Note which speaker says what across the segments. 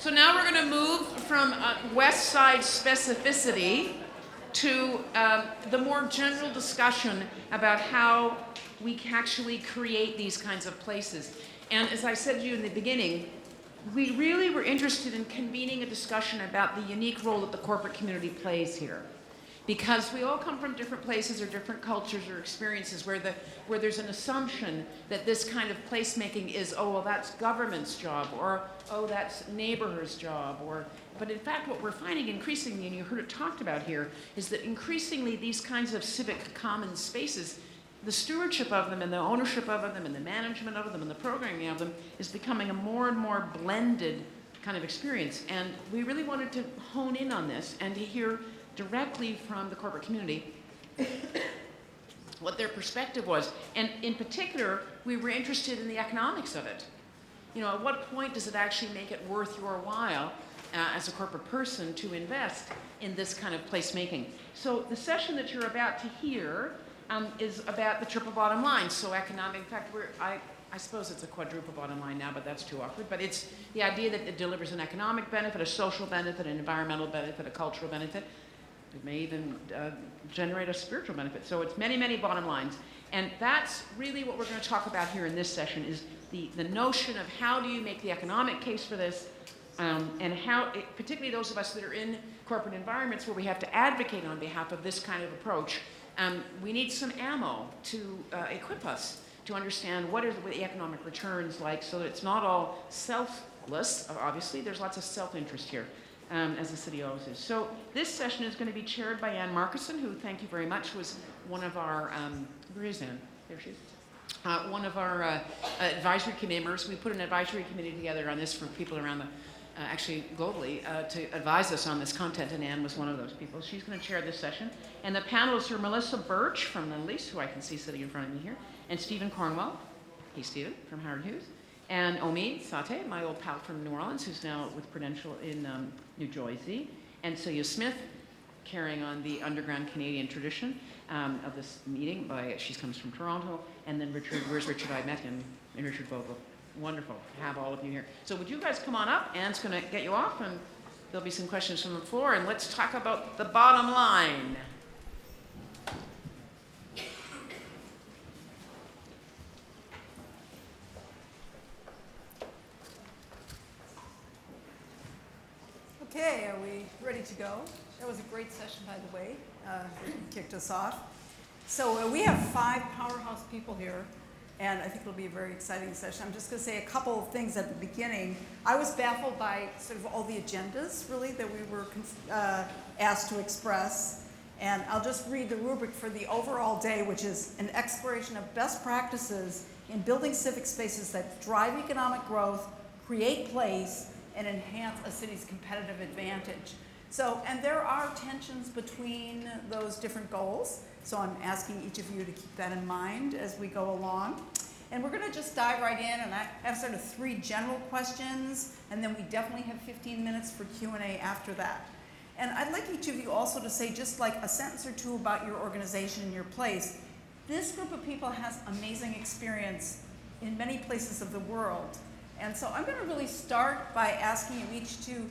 Speaker 1: So now we're going to move from West Side specificity to the more general discussion about how we actually create these kinds of places. And as I said to you in the beginning, we really were interested in convening a discussion about the unique role that the corporate community plays here. Because we all come from different places or different cultures or experiences where there's an assumption that this kind of placemaking is, oh, well, that's government's job, or, oh, that's neighborhood's job, but in fact what we're finding increasingly, and you heard it talked about here, is that increasingly these kinds of civic common spaces, the stewardship of them and the ownership of them and the management of them and the programming of them is becoming a more and more blended kind of experience. And we really wanted to hone in on this and to hear directly from the corporate community what their perspective was. And in particular, we were interested in the economics of it. You know, at what point does it actually make it worth your while as a corporate person to invest in this kind of placemaking? So the session that you're about to hear is about the triple bottom line. So economic, in fact, I suppose it's a quadruple bottom line now, but that's too awkward. But it's the idea that it delivers an economic benefit, a social benefit, an environmental benefit, a cultural benefit. It may even generate a spiritual benefit. So it's many, many bottom lines. And that's really what we're going to talk about here in this session is the notion of how do you make the economic case for this, and how, particularly those of us that are in corporate environments where we have to advocate on behalf of this kind of approach, we need some ammo to equip us to understand what are the economic returns like so that it's not all selfless. Obviously, there's lots of self-interest here. As the city always is. So this session is going to be chaired by Ann Markison, who, thank you very much, was one of our, where is Ann? There she is. One of our advisory committee members. We put an advisory committee together on this for people around the, actually globally, to advise us on this content, and Ann was one of those people. She's going to chair this session. And the panelists are Melissa Burch from Lend Lease, who I can see sitting in front of me here, and Stephen Cornwell. Hey, Stephen, from Howard Hughes. And Ommeed Sathe, my old pal from New Orleans, who's now with Prudential in New Jersey. And Celia Smith, carrying on the underground Canadian tradition of this meeting. She comes from Toronto. And then Richard, where's Richard? I met him, and Richard Vogel. Wonderful to have all of you here. So would you guys come on up? Ann's going to get you off, and there'll be some questions from the floor. And let's talk about the bottom line.
Speaker 2: Okay, are we ready to go? That was a great session, by the way. Kicked us off. So we have 5 powerhouse people here, and I think it'll be a very exciting session. I'm just going to say a couple of things at the beginning. I was baffled by sort of all the agendas, really, that we were asked to express. And I'll just read the rubric for the overall day, which is an exploration of best practices in building civic spaces that drive economic growth, create place, and enhance a city's competitive advantage. So, and there are tensions between those different goals. So I'm asking each of you to keep that in mind as we go along. And we're going to just dive right in, and I have sort of 3 general questions, and then we definitely have 15 minutes for Q&A after that. And I'd like each of you also to say just like a sentence or two about your organization and your place. This group of people has amazing experience in many places of the world. And so I'm going to really start by asking you each to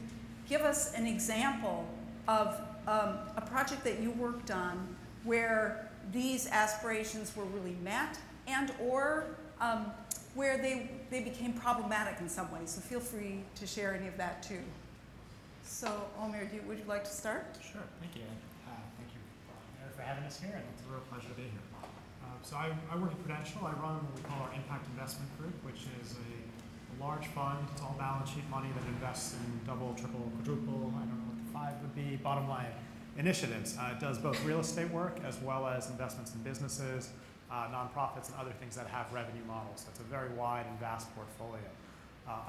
Speaker 2: give us an example of a project that you worked on where these aspirations were really met and or where they became problematic in some way. So feel free to share any of that too. So Ommeed, would you like to start?
Speaker 3: Sure, thank you. Thank you for having us here, and it's a real pleasure to be here. So I work at Prudential. I run what we call our Impact Investment Group, which is a large fund. It's all balance sheet money that invests in double, triple, quadruple, I don't know what the 5 would be, bottom line initiatives. It does both real estate work as well as investments in businesses, nonprofits, and other things that have revenue models. So it's a very wide and vast portfolio.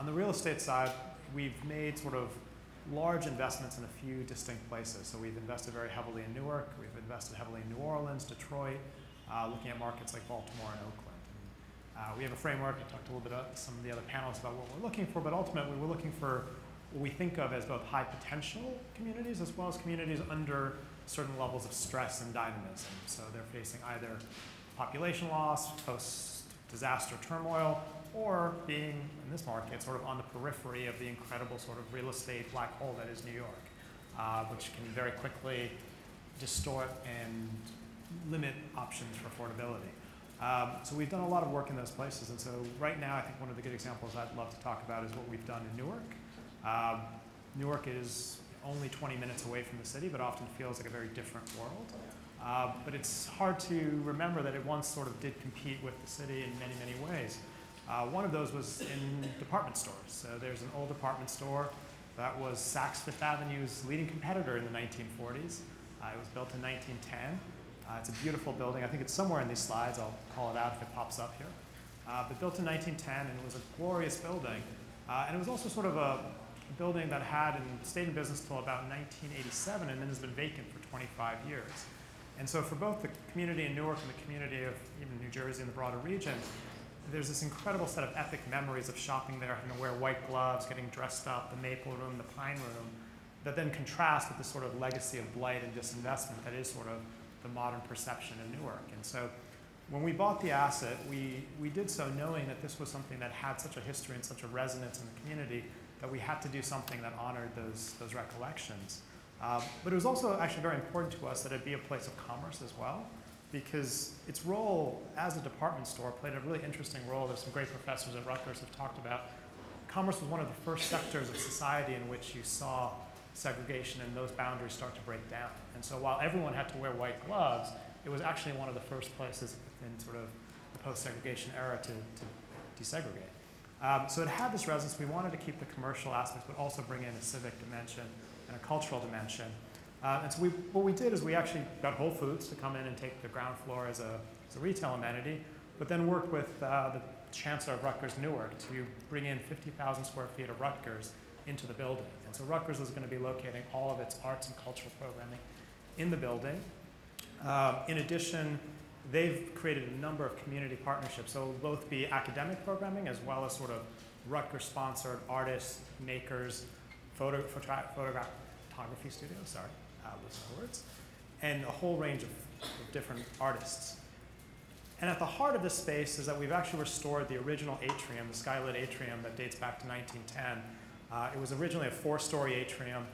Speaker 3: On the real estate side, we've made sort of large investments in a few distinct places. So we've invested very heavily in Newark. We've invested heavily in New Orleans, Detroit, looking at markets like Baltimore and Oakland. We have a framework. I talked a little bit about some of the other panels about what we're looking for, but ultimately we're looking for what we think of as both high potential communities as well as communities under certain levels of stress and dynamism. So they're facing either population loss, post-disaster turmoil, or being, in this market, sort of on the periphery of the incredible sort of real estate black hole that is New York, which can very quickly distort and limit options for affordability. So we've done a lot of work in those places, and so right now I think one of the good examples I'd love to talk about is what we've done in Newark. Newark is only 20 minutes away from the city, but often feels like a very different world. But it's hard to remember that it once sort of did compete with the city in many, many ways. One of those was in department stores. So there's an old department store that was Saks Fifth Avenue's leading competitor in the 1940s. It was built in 1910. It's a beautiful building. I think it's somewhere in these slides. I'll call it out if it pops up here. But built in 1910, and it was a glorious building. And it was also sort of a building that had and stayed in business until about 1987, and then has been vacant for 25 years. And so for both the community in Newark and the community of even New Jersey and the broader region, there's this incredible set of epic memories of shopping there, having to wear white gloves, getting dressed up, the maple room, the pine room, that then contrast with this sort of legacy of blight and disinvestment that is sort of the modern perception in Newark. And so when we bought the asset, we did so knowing that this was something that had such a history and such a resonance in the community that we had to do something that honored those recollections. But it was also actually very important to us that it be a place of commerce as well, because its role as a department store played a really interesting role that some great professors at Rutgers have talked about. Commerce was one of the first sectors of society in which you saw segregation and those boundaries start to break down. And so while everyone had to wear white gloves, it was actually one of the first places in sort of the post-segregation era to desegregate. So it had this resonance. We wanted to keep the commercial aspects, but also bring in a civic dimension and a cultural dimension. And so what we did is we actually got Whole Foods to come in and take the ground floor as a retail amenity, but then worked with the Chancellor of Rutgers Newark to bring in 50,000 square feet of Rutgers into the building. And so Rutgers is going to be locating all of its arts and cultural programming in the building. In addition, they've created a number of community partnerships. So it'll both be academic programming as well as sort of Rutgers-sponsored artists, makers, photography studios, lose my words, and a whole range of different artists. And at the heart of this space is that we've actually restored the original atrium, the skylit atrium that dates back to 1910. It was originally a 4-story atrium.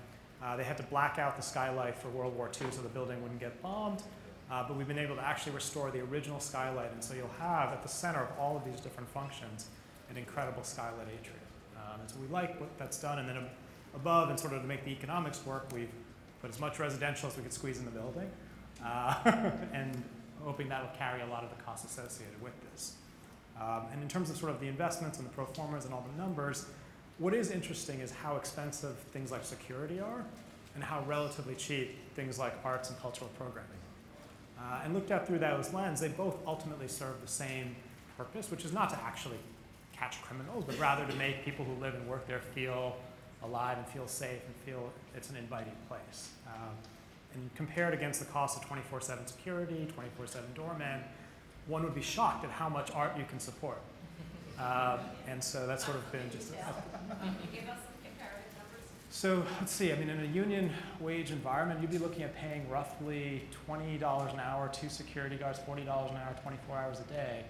Speaker 3: They had to black out the skylight for World War II so the building wouldn't get bombed. But we've been able to actually restore the original skylight. And so you'll have at the center of all of these different functions an incredible skylit atrium. And so we like what that's done. And then above, and sort of to make the economics work, we've put as much residential as we could squeeze in the building. And hoping that will carry a lot of the costs associated with this. And in terms of sort of the investments and the pro formas and all the numbers, what is interesting is how expensive things like security are and how relatively cheap things like arts and cultural programming. And looked at through those lens, they both ultimately serve the same purpose, which is not to actually catch criminals, but rather to make people who live and work there feel alive and feel safe and feel it's an inviting place. And compared against the cost of 24/7 security, 24/7 doormen, one would be shocked at how much art you can support. And so that's sort of been just
Speaker 4: Give us some comparative numbers.
Speaker 3: So let's see, I mean, in a union wage environment, you'd be looking at paying roughly $20 an hour, 2 security guards, $40 an hour, 24 hours a day.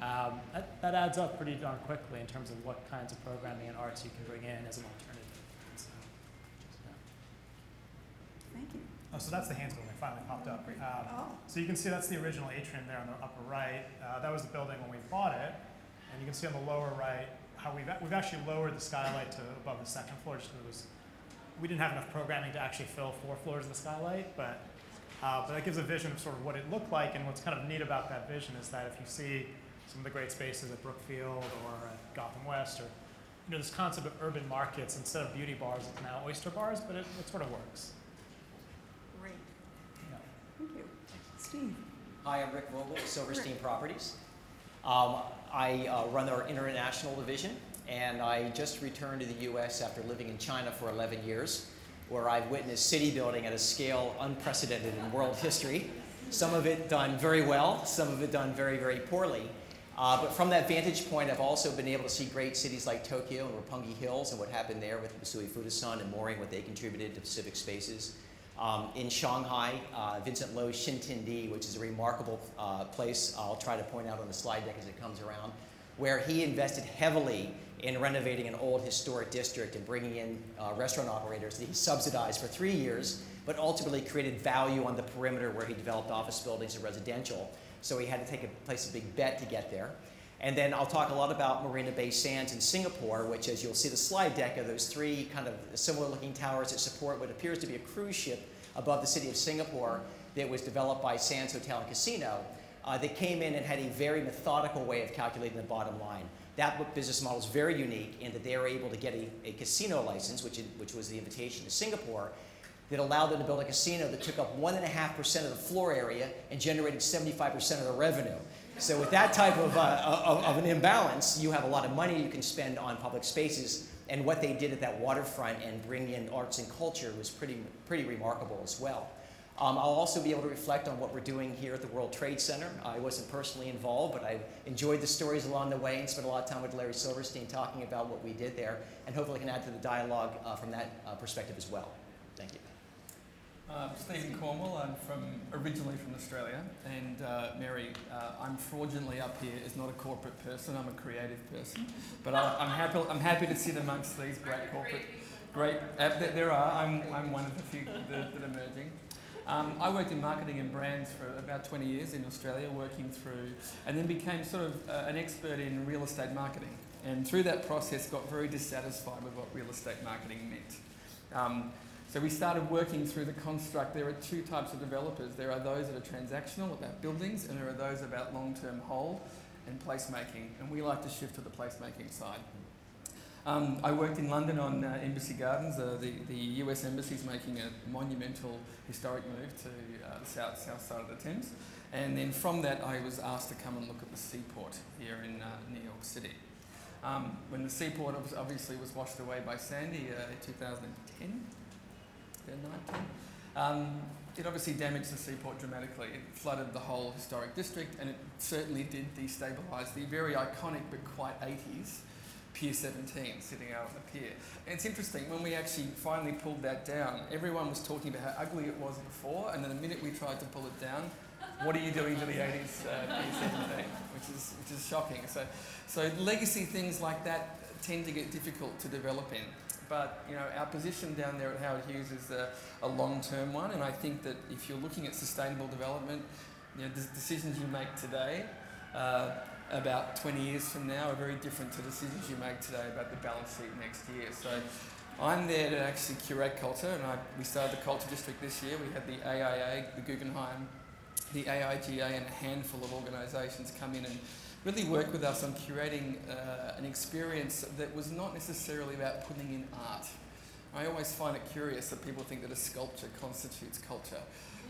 Speaker 3: That adds up pretty darn quickly in terms of what kinds of programming and arts you can bring in as an alternative. So,
Speaker 2: Thank you.
Speaker 3: oh, so that's the Haynes building, finally popped up. So you can see that's the original atrium there on the upper right. That was the building when we bought it. And you can see on the lower right how we've actually lowered the skylight to above the second floor. Just because we didn't have enough programming to actually fill 4 floors of the skylight, but that gives a vision of sort of what it looked like. And what's kind of neat about that vision is that if you see some of the great spaces at Brookfield or at Gotham West, or this concept of urban markets, instead of beauty bars, it's now oyster bars, but it sort of works.
Speaker 2: Great.
Speaker 3: Yeah.
Speaker 2: Thank you. Steve.
Speaker 5: Hi, I'm Rick Vogel, Silverstein Properties. I run our international division, and I just returned to the U.S. after living in China for 11 years, where I've witnessed city building at a scale unprecedented in world history. Some of it done very well, some of it done very, very poorly. But from that vantage point, I've also been able to see great cities like Tokyo and Roppongi Hills and what happened there with Mitsui Fudosan and Mooring, what they contributed to civic spaces. In Shanghai, Vincent Lo's Xintiandi, which is a remarkable place I'll try to point out on the slide deck as it comes around, where he invested heavily in renovating an old historic district and bringing in restaurant operators that he subsidized for 3 years, but ultimately created value on the perimeter where he developed office buildings and residential. So he had to place a big bet to get there. And then I'll talk a lot about Marina Bay Sands in Singapore, which, as you'll see the slide deck, are those 3 kind of similar looking towers that support what appears to be a cruise ship above the city of Singapore that was developed by Sands Hotel and Casino. That came in and had a very methodical way of calculating the bottom line. That business model is very unique in that they were able to get a casino license, which was the invitation to Singapore, that allowed them to build a casino that took up 1.5% of the floor area and generated 75% of the revenue. So with that type of an imbalance, you have a lot of money you can spend on public spaces, and what they did at that waterfront and bring in arts and culture was pretty remarkable as well. I'll also be able to reflect on what we're doing here at the World Trade Center. I wasn't personally involved, but I enjoyed the stories along the way and spent a lot of time with Larry Silverstein talking about what we did there, and hopefully can add to the dialogue from that perspective as well. Thank you.
Speaker 6: Stephen Cornwell. I'm originally from Australia, and Mary, I'm fraudulently up here as not a corporate person. I'm a creative person, but I'm happy to sit amongst these great. There are. I'm one of the few that are emerging. I worked in marketing and brands for about 20 years in Australia, working through, and then became sort of an expert in real estate marketing. And through that process, got very dissatisfied with what real estate marketing meant. So we started working through the construct. There are 2 types of developers. There are those that are transactional, about buildings, and there are those about long-term hold and placemaking. And we like to shift to the placemaking side. I worked in London on Embassy Gardens. The US Embassy is making a monumental historic move to the south side of the Thames. And then from that, I was asked to come and look at the seaport here in New York City. When the seaport obviously was washed away by Sandy in 2010, 2019, it obviously damaged the seaport dramatically. It flooded the whole historic district, and it certainly did destabilise the very iconic but quite 80s Pier 17 sitting out on the pier. And it's interesting, when we actually finally pulled that down, everyone was talking about how ugly it was before, and then the minute we tried to pull it down, what are you doing to the 80s Pier 17? Which is shocking. So legacy things like that tend to get difficult to develop in. But our position down there at Howard Hughes is a long-term one, and I think that if you're looking at sustainable development, the decisions you make today about 20 years from now are very different to decisions you make today about the balance sheet next year. So I'm there to actually curate culture, and we started the Culture District this year. We had the AIA, the Guggenheim, the AIGA, and a handful of organisations come in and really work with us on curating an experience that was not necessarily about putting in art. I always find it curious that people think that a sculpture constitutes culture.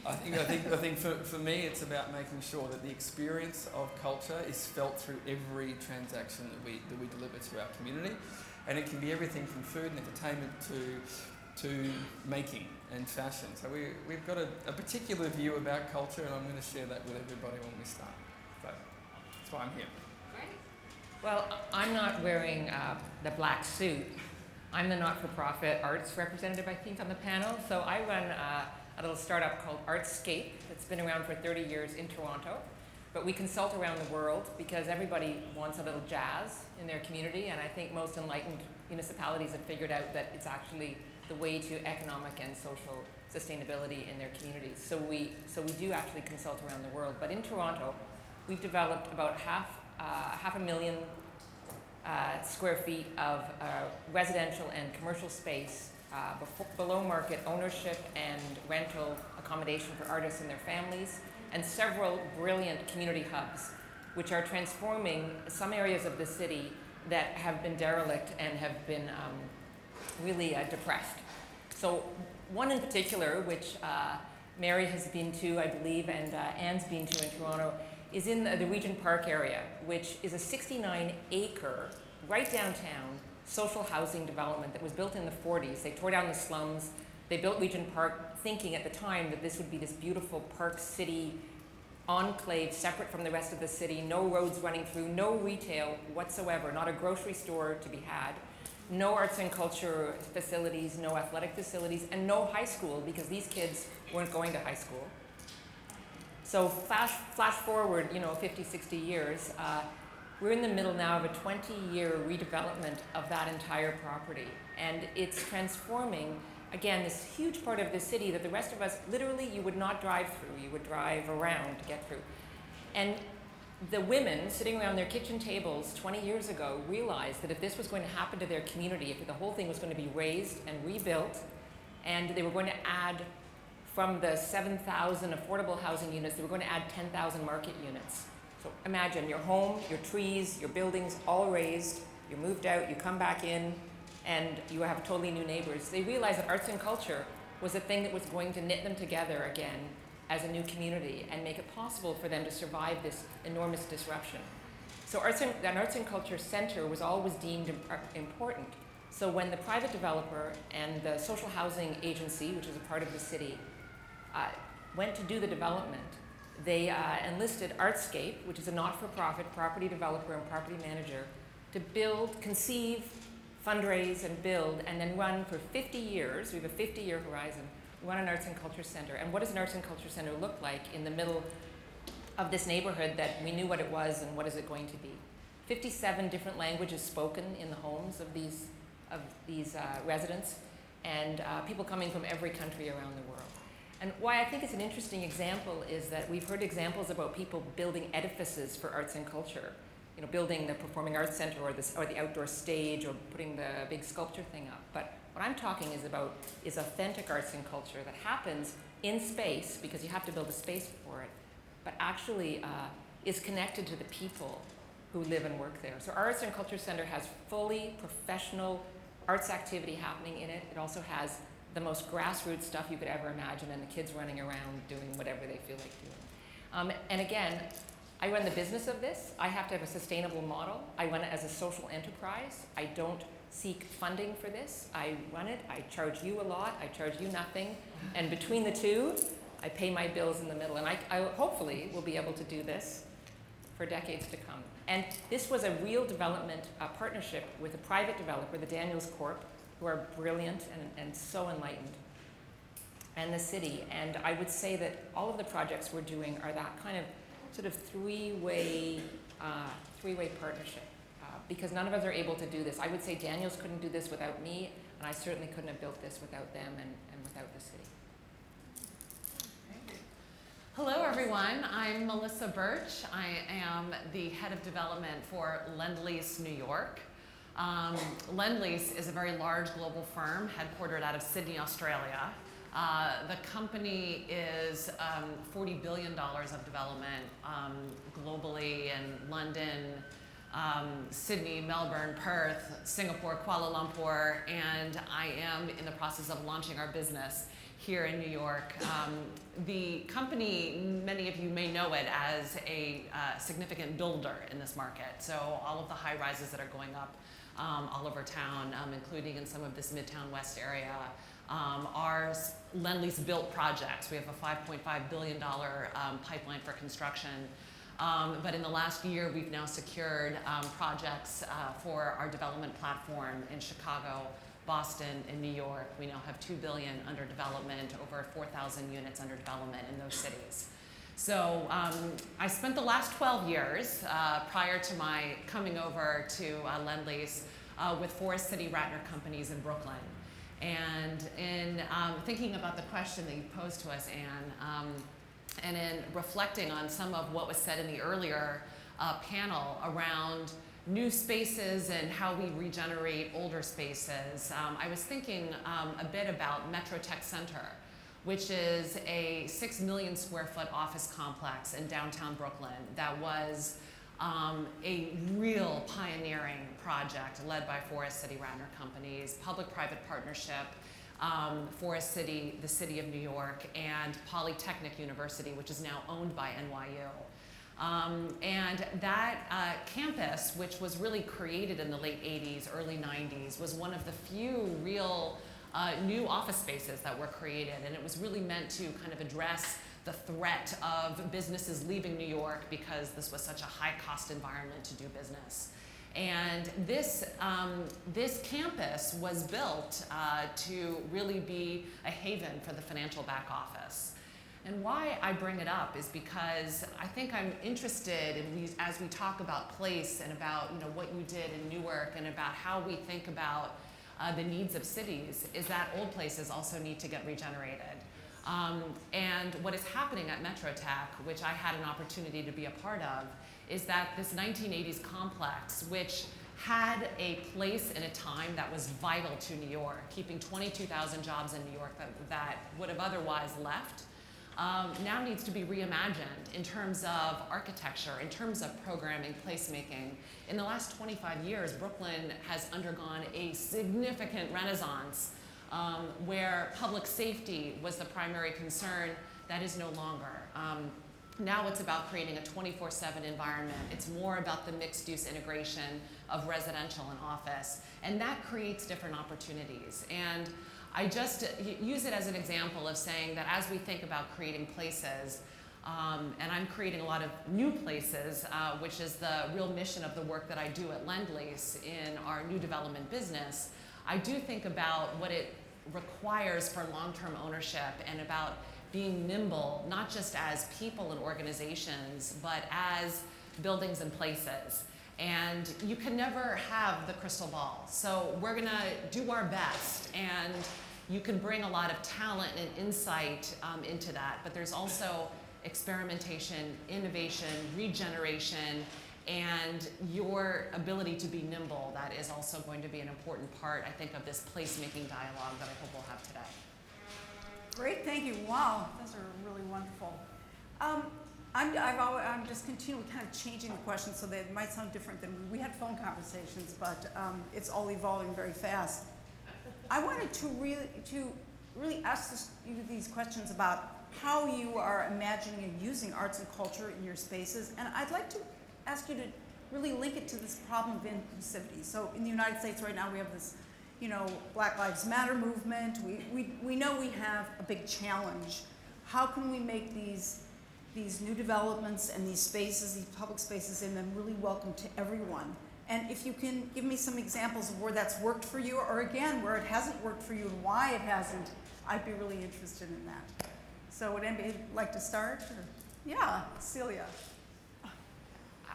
Speaker 6: I think for me it's about making sure that the experience of culture is felt through every transaction that we deliver to our community, and it can be everything from food and entertainment to making and fashion. So we've got a particular view about culture, and I'm going to share that with everybody when we start. So that's why I'm here.
Speaker 4: Great.
Speaker 7: Well, I'm not wearing the black suit. I'm the not-for-profit arts representative, I think, on the panel. So I run a little startup called Artscape that's been around for 30 years in Toronto. But we consult around the world because everybody wants a little jazz in their community, and I think most enlightened municipalities have figured out that it's actually the way to economic and social sustainability in their communities. So we do actually consult around the world. But in Toronto, we've developed about half a million square feet of residential and commercial space, below market ownership and rental accommodation for artists and their families, and several brilliant community hubs, which are transforming some areas of the city that have been derelict and have been really depressed. So one in particular, which Mary has been to, I believe, and Anne's been to in Toronto, is in the Regent Park area, which is a 69-acre, right downtown, social housing development that was built in the 40s. They tore down the slums. They built Regent Park thinking at the time that this would be this beautiful park city enclave separate from the rest of the city, no roads running through, no retail whatsoever, not a grocery store to be had, no arts and culture facilities, no athletic facilities, and no high school because these kids weren't going to high school. So flash forward, 50, 60 years, We're in the middle now of a 20-year redevelopment of that entire property. And it's transforming, again, this huge part of the city that the rest of us, literally, you would not drive through. You would drive around to get through. And the women sitting around their kitchen tables 20 years ago realized that if this was going to happen to their community, if the whole thing was going to be raised and rebuilt, and they were going to add, from the 7,000 affordable housing units, they were going to add 10,000 market units. So imagine your home, your trees, your buildings, all raised, you're moved out, you come back in, and you have totally new neighbors. They realized that arts and culture was a thing that was going to knit them together again as a new community and make it possible for them to survive this enormous disruption. So an arts and culture center was always deemed important. So when the private developer and the social housing agency, which is a part of the city, went to do the development, they enlisted Artscape, which is a not-for-profit property developer and property manager, to build, conceive, fundraise, and build, and then run for 50 years. We have a 50-year horizon. Run an arts and culture center. And what does an arts and culture center look like in the middle of this neighborhood that we knew what it was and what is it going to be? 57 different languages spoken in the homes of these residents, and people coming from every country around the world. And why I think it's an interesting example is that we've heard examples about people building edifices for arts and culture. You know, building the performing arts center or the outdoor stage or putting the big sculpture thing up. But what I'm talking is authentic arts and culture that happens in space, because you have to build a space for it, but actually is connected to the people who live and work there. So our Arts and Culture Center has fully professional arts activity happening in it. It also has the most grassroots stuff you could ever imagine, and the kids running around doing whatever they feel like doing. And again, I run the business of this. I have to have a sustainable model. I run it as a social enterprise. I don't seek funding for this. I run it. I charge you a lot. I charge you nothing. And between the two, I pay my bills in the middle. And I hopefully will be able to do this for decades to come. And this was a real development partnership with a private developer, the Daniels Corp., who are brilliant and so enlightened, and the city. And I would say that all of the projects we're doing are that kind of sort of three-way partnership, because none of us are able to do this. I would say Daniels couldn't do this without me, and I certainly couldn't have built this without them and without the city.
Speaker 8: Hello everyone, I'm Melissa Burch. I am the head of development for Lend Lease New York. Lend Lease is a very large global firm headquartered out of Sydney, Australia. The company is $40 billion of development globally in London, Sydney, Melbourne, Perth, Singapore, Kuala Lumpur, and I am in the process of launching our business here in New York. The company, many of you may know it as a significant builder in this market. So all of the high rises that are going up all over town, including in some of this Midtown West area, are Lend Lease built projects. We have a $5.5 billion pipeline for construction. But in the last year, we've now secured projects for our development platform in Chicago, Boston, and New York. We now have $2 billion under development, over 4,000 units under development in those cities. So I spent the last 12 years prior to my coming over to Lend Lease with Forest City Ratner Companies in Brooklyn. And in thinking about the question that you posed to us, Anne, and in reflecting on some of what was said in the earlier panel around new spaces and how we regenerate older spaces, I was thinking a bit about Metro Tech Center, which is a 6 million square foot office complex in downtown Brooklyn that was a real pioneering project led by Forest City Ratner Companies, public-private partnership, Forest City, the City of New York, and Polytechnic University, which is now owned by NYU. And that campus, which was really created in the late 80s, early 90s, was one of the few real new office spaces that were created. And it was really meant to kind of address the threat of businesses leaving New York because this was such a high-cost environment to do business. And this campus was built to really be a haven for the financial back office. And why I bring it up is because I think I'm interested in as we talk about place and about what you did in Newark and about how we think about the needs of cities, is that old places also need to get regenerated. And what is happening at MetroTech, which I had an opportunity to be a part of, is that this 1980s complex, which had a place in a time that was vital to New York, keeping 22,000 jobs in New York that would have otherwise left, now needs to be reimagined in terms of architecture, in terms of programming, placemaking. In the last 25 years, Brooklyn has undergone a significant renaissance where public safety was the primary concern. That is no longer. Now it's about creating a 24/7 environment. It's more about the mixed-use integration of residential and office, and that creates different opportunities. And I just use it as an example of saying that as we think about creating places, and I'm creating a lot of new places, which is the real mission of the work that I do at Lend Lease in our new development business, I do think about what it requires for long-term ownership and about being nimble, not just as people and organizations, but as buildings and places. And you can never have the crystal ball. So we're gonna do our best, and you can bring a lot of talent and insight into that, but there's also experimentation, innovation, regeneration, and your ability to be nimble. That is also going to be an important part, I think, of this placemaking dialogue that I hope we'll have today.
Speaker 2: Great, thank you. Wow, those are really wonderful. I'm just continually kind of changing the questions so that it might sound different than we had phone conversations, but it's all evolving very fast. I wanted to really ask you these questions about how you are imagining and using arts and culture in your spaces, and I'd like to ask you to really link it to this problem of inclusivity. So in the United States right now we have this, Black Lives Matter movement. We know we have a big challenge. How can we make these new developments and these spaces, these public spaces in them, really welcome to everyone? And if you can give me some examples of where that's worked for you, or again, where it hasn't worked for you and why it hasn't, I'd be really interested in that. So would anybody like to start? Or? Yeah, Celia.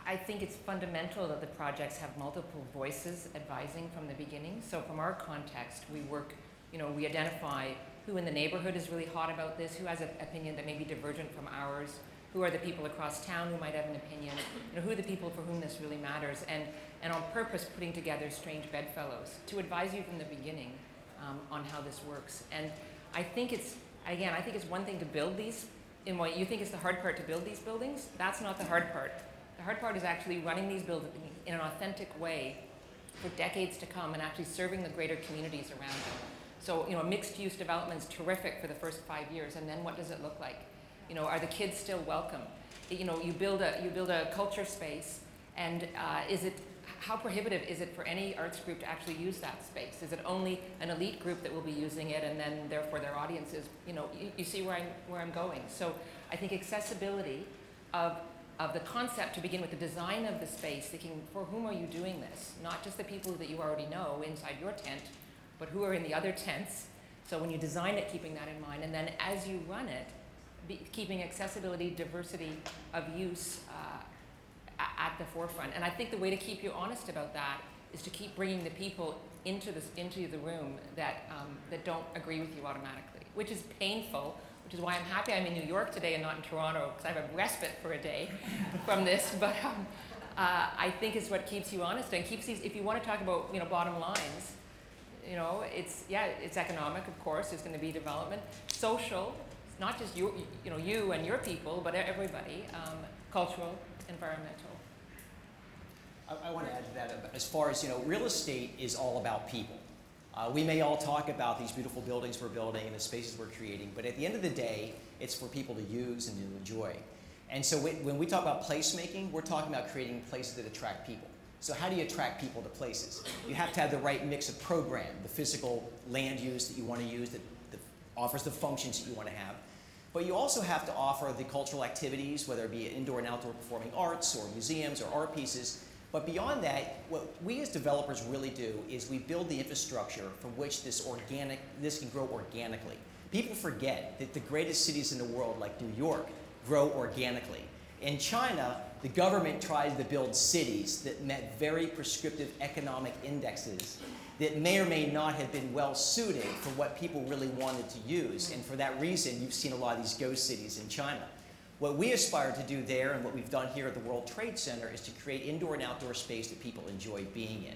Speaker 7: I think it's fundamental that the projects have multiple voices advising from the beginning. So from our context, we work, we identify who in the neighborhood is really hot about this, who has an opinion that may be divergent from ours, who are the people across town who might have an opinion, who are the people for whom this really matters, and on purpose putting together strange bedfellows to advise you from the beginning on how this works. And I think it's one thing to build these, in what you think is the hard part to build these buildings. That's not the hard part. The hard part is actually running these buildings in an authentic way for decades to come and actually serving the greater communities around them. So, mixed-use development is terrific for the first 5 years, and then what does it look like? Are the kids still welcome? You build a culture space, and how prohibitive is it for any arts group to actually use that space? Is it only an elite group that will be using it, and then therefore their audiences? You see where I'm going. So I think accessibility of the concept to begin with, the design of the space, thinking for whom are you doing this? Not just the people that you already know inside your tent, but who are in the other tents. So when you design it, keeping that in mind, and then as you run it, keeping accessibility, diversity of use at the forefront. And I think the way to keep you honest about that is to keep bringing the people into the room that don't agree with you automatically, which is painful. Which is why I'm happy I'm in New York today and not in Toronto, because I have a respite for a day from this. But I think it's what keeps you honest and keeps these. If you want to talk about bottom lines, it's economic, of course. There's going to be development, social, not just you and your people, but everybody, cultural, environmental.
Speaker 5: I want to add to that. As far as real estate is all about people. We may all talk about these beautiful buildings we're building and the spaces we're creating, but at the end of the day, it's for people to use and to enjoy. And so when we talk about placemaking, we're talking about creating places that attract people. So how do you attract people to places? You have to have the right mix of program, the physical land use that you want to use that offers the functions that you want to have. But you also have to offer the cultural activities, whether it be indoor and outdoor performing arts or museums or art pieces. But beyond that, what we as developers really do is we build the infrastructure from which this can grow organically. People forget that the greatest cities in the world, like New York, grow organically. In China, the government tried to build cities that met very prescriptive economic indexes that may or may not have been well suited for what people really wanted to use. And for that reason, you've seen a lot of these ghost cities in China. What we aspire to do there, and what we've done here at the World Trade Center, is to create indoor and outdoor space that people enjoy being in.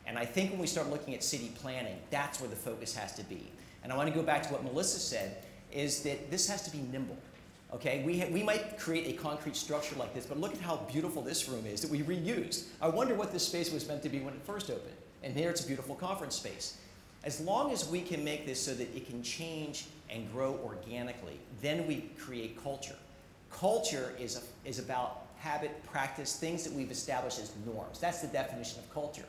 Speaker 5: And I think when we start looking at city planning, that's where the focus has to be. And I want to go back to what Melissa said, is that this has to be nimble. Okay, we might create a concrete structure like this, but look at how beautiful this room is that we reused. I wonder what this space was meant to be when it first opened. And here it's a beautiful conference space. As long as we can make this so that it can change and grow organically, then we create culture. Culture is about habit, practice, things that we've established as norms. That's the definition of culture.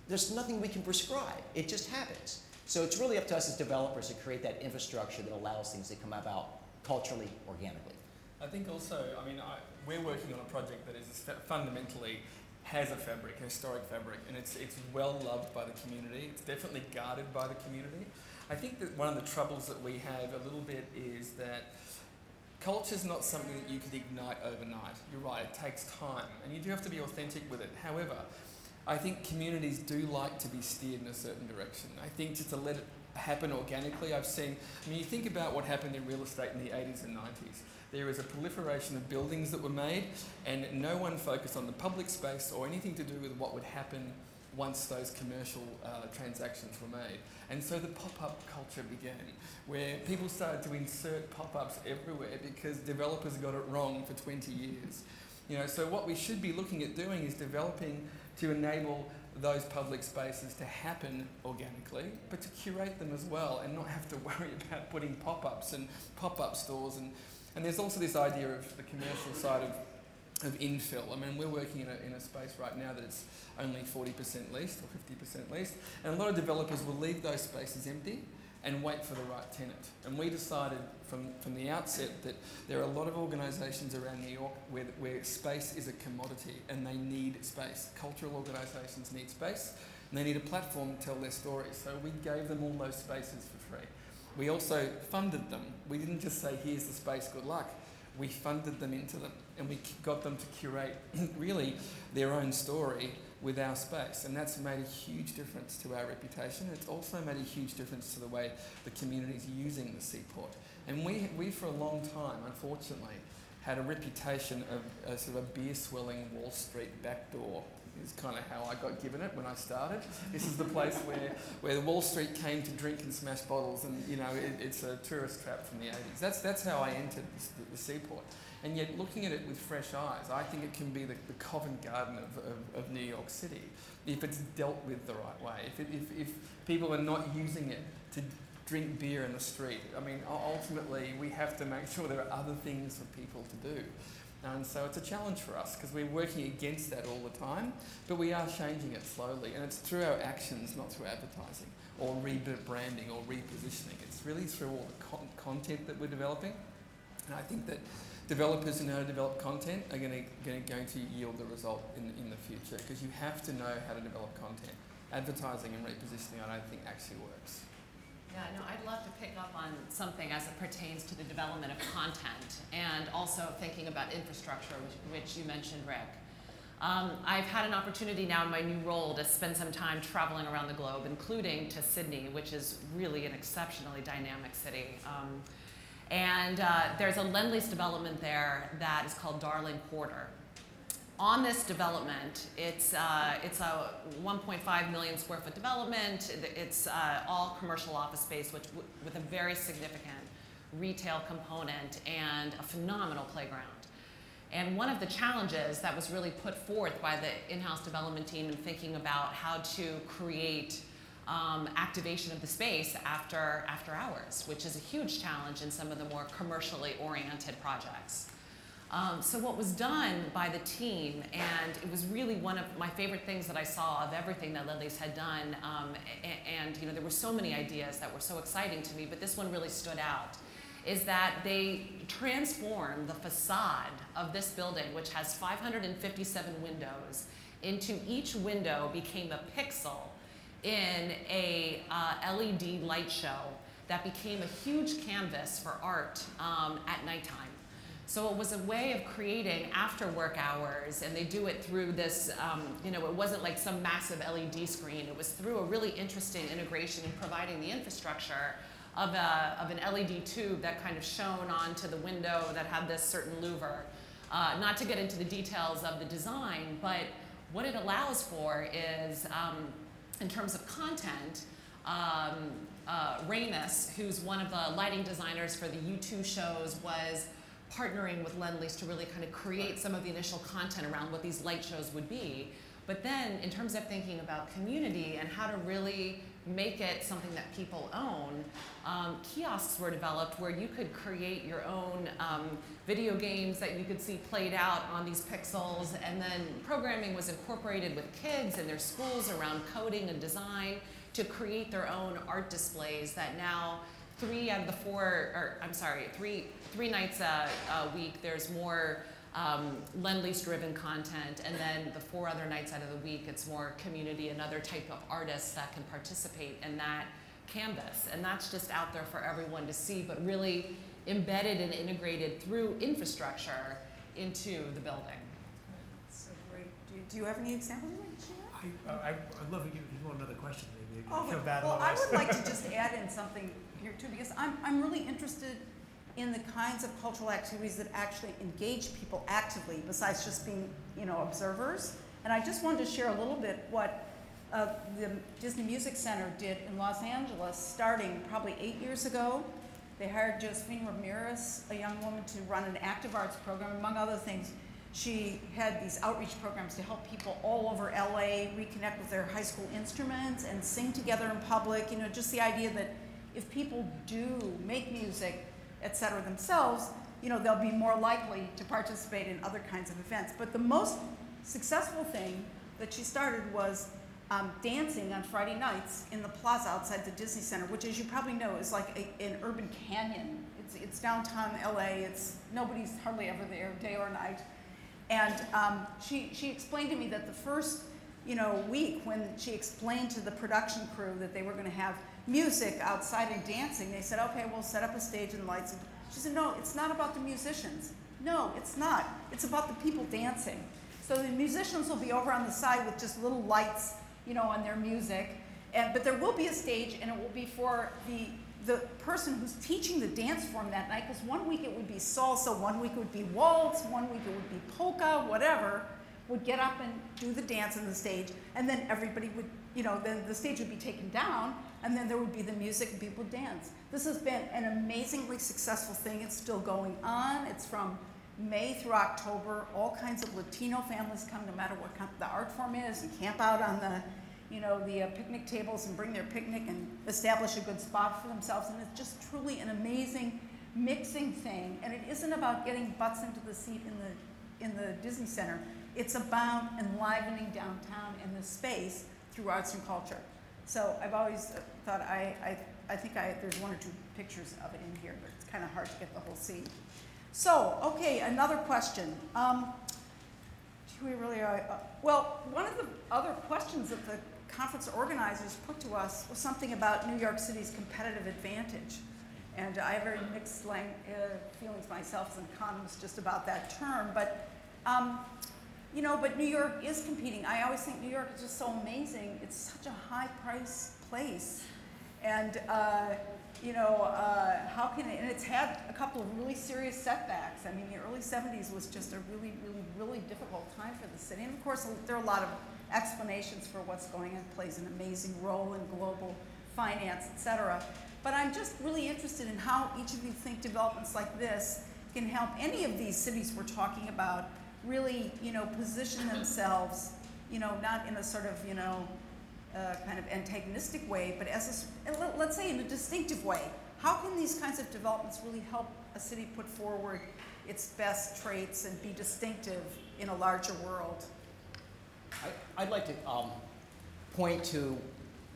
Speaker 5: There's nothing we can prescribe. It just happens. So it's really up to us as developers to create that infrastructure that allows things to come about culturally, organically.
Speaker 6: I think also, I mean, we're working on a project that is fundamentally has a fabric, a historic fabric, and it's well loved by the community. It's definitely guarded by the community. I think that one of the troubles that we have a little bit is that culture is not something that you can ignite overnight. You're right, it takes time, and you do have to be authentic with it. However, I think communities do like to be steered in a certain direction. I think just to let it happen organically, you think about what happened in real estate in the 80s and 90s. There was a proliferation of buildings that were made, and no one focused on the public space or anything to do with what would happen once those commercial transactions were made. And so the pop-up culture began, where people started to insert pop-ups everywhere because developers got it wrong for 20 years. So what we should be looking at doing is developing to enable those public spaces to happen organically, but to curate them as well and not have to worry about putting pop-ups and pop-up stores. And there's also this idea of the commercial side of infill. I mean, we're working in a space right now that it's only 40% leased or 50% leased, and a lot of developers will leave those spaces empty and wait for the right tenant. And we decided from the outset that there are a lot of organisations around New York where space is a commodity and they need space. Cultural organisations need space and they need a platform to tell their stories. So we gave them all those spaces for free. We also funded them. We didn't just say, here's the space, good luck. We funded them into them and we got them to curate really their own story with our space, and that's made a huge difference to our reputation. It's also made a huge difference to the way the community's using the seaport. And we for a long time, unfortunately, had a reputation of a sort of a beer-swelling Wall Street backdoor. Is kind of how I got given it when I started. This is the place where Wall Street came to drink and smash bottles, and it's a tourist trap from the 80s. That's how I entered the seaport. And yet, looking at it with fresh eyes, I think it can be the Covent Garden of New York City if it's dealt with the right way. If people are not using it to drink beer in the street. I mean, ultimately, we have to make sure there are other things for people to do. And so it's a challenge for us because we're working against that all the time, but we are changing it slowly. And it's through our actions, not through advertising or rebranding or repositioning. It's really through all the content that we're developing. And I think that developers who know how to develop content are going to yield the result in the future, because you have to know how to develop content. Advertising and repositioning, I don't think actually works.
Speaker 8: Yeah, no, I'd love to pick up on something as it pertains to the development of content and also thinking about infrastructure, which you mentioned, Rick. I've had an opportunity now in my new role to spend some time traveling around the globe, including to Sydney, which is really an exceptionally dynamic city. There's a Lend Lease development there that is called Darling Quarter. On this development, it's a 1.5 million square foot development. It's all commercial office space, with a very significant retail component and a phenomenal playground. And one of the challenges that was really put forth by the in-house development team in thinking about how to create activation of the space after hours, which is a huge challenge in some of the more commercially oriented projects. So what was done by the team, and it was really one of my favorite things that I saw of everything that Lend Lease had done, and there were so many ideas that were so exciting to me, but this one really stood out, is that they transformed the facade of this building, which has 557 windows, into each window became a pixel in a LED light show that became a huge canvas for art at nighttime. So it was a way of creating after work hours, and they do it through this, it wasn't like some massive LED screen. It was through a really interesting integration in providing the infrastructure of an LED tube that kind of shone onto the window that had this certain louver. Not to get into the details of the design, but what it allows for is, in terms of content, Ramus, who's one of the lighting designers for the U2 shows, was partnering with Lend Lease to really kind of create some of the initial content around what these light shows would be. But then, in terms of thinking about community and how to really make it something that people own, kiosks were developed where you could create your own video games that you could see played out on these pixels, and then programming was incorporated with kids in their schools around coding and design to create their own art displays that now three nights a week there's more Lend Lease driven content, and then the 4 other nights out of the week it's more community and other type of artists that can participate in that canvas, and that's just out there for everyone to see, but really embedded and integrated through infrastructure into the building.
Speaker 2: So great. Do you have any examples you want to share?
Speaker 3: I'd love to give you another question, maybe.
Speaker 2: Oh,
Speaker 3: I feel bad
Speaker 2: well,
Speaker 3: about
Speaker 2: I
Speaker 3: this.
Speaker 2: would like to just add in something here too, because I'm really interested in the kinds of cultural activities that actually engage people actively, besides just being, observers. And I just wanted to share a little bit what the Disney Music Center did in Los Angeles, starting probably 8 years ago. They hired Josephine Ramirez, a young woman, to run an active arts program. Among other things, she had these outreach programs to help people all over LA reconnect with their high school instruments and sing together in public. Just the idea that if people do make music, et cetera, themselves, they'll be more likely to participate in other kinds of events. But the most successful thing that she started was dancing on Friday nights in the plaza outside the Disney Center, which, as you probably know, is like an urban canyon. It's downtown LA. Nobody's hardly ever there, day or night. And she explained to me that the first week, when she explained to the production crew that they were going to have music outside and dancing, they said, okay, we'll set up a stage and lights. She said, no, it's not about the musicians. No, it's not. It's about the people dancing. So the musicians will be over on the side with just little lights, on their music. But there will be a stage, and it will be for the person who's teaching the dance form that night, because 1 week it would be salsa, 1 week it would be waltz, 1 week it would be polka, whatever, would get up and do the dance on the stage, and then everybody would, then the stage would be taken down, and then there would be the music and people would dance. This has been an amazingly successful thing. It's still going on. It's from May through October. All kinds of Latino families come, no matter what the art form is, and camp out on the picnic tables and bring their picnic and establish a good spot for themselves. And it's just truly an amazing mixing thing. And it isn't about getting butts into the seat in the Disney Center. It's about enlivening downtown and the space through arts and culture. So I've always thought I think there's 1 or 2 pictures of it in here, but it's kind of hard to get the whole scene. So, okay, another question. Well, one of the other questions that the conference organizers put to us was something about New York City's competitive advantage. And I have very mixed feelings myself as an economist just about that term. But, but New York is competing. I always think New York is just so amazing. It's such a high-priced place. And, how can it, and it's had a couple of really serious setbacks. I mean, the early 70s was just a really, really, really difficult time for the city. And of course, there are a lot of explanations for what's going on. It plays an amazing role in global finance, et cetera. But I'm just really interested in how each of you think developments like this can help any of these cities we're talking about really, position themselves, not in a sort of, kind of antagonistic way, but let's say in a distinctive way. How can these kinds of developments really help a city put forward its best traits and be distinctive in a larger world?
Speaker 5: I'd like to point to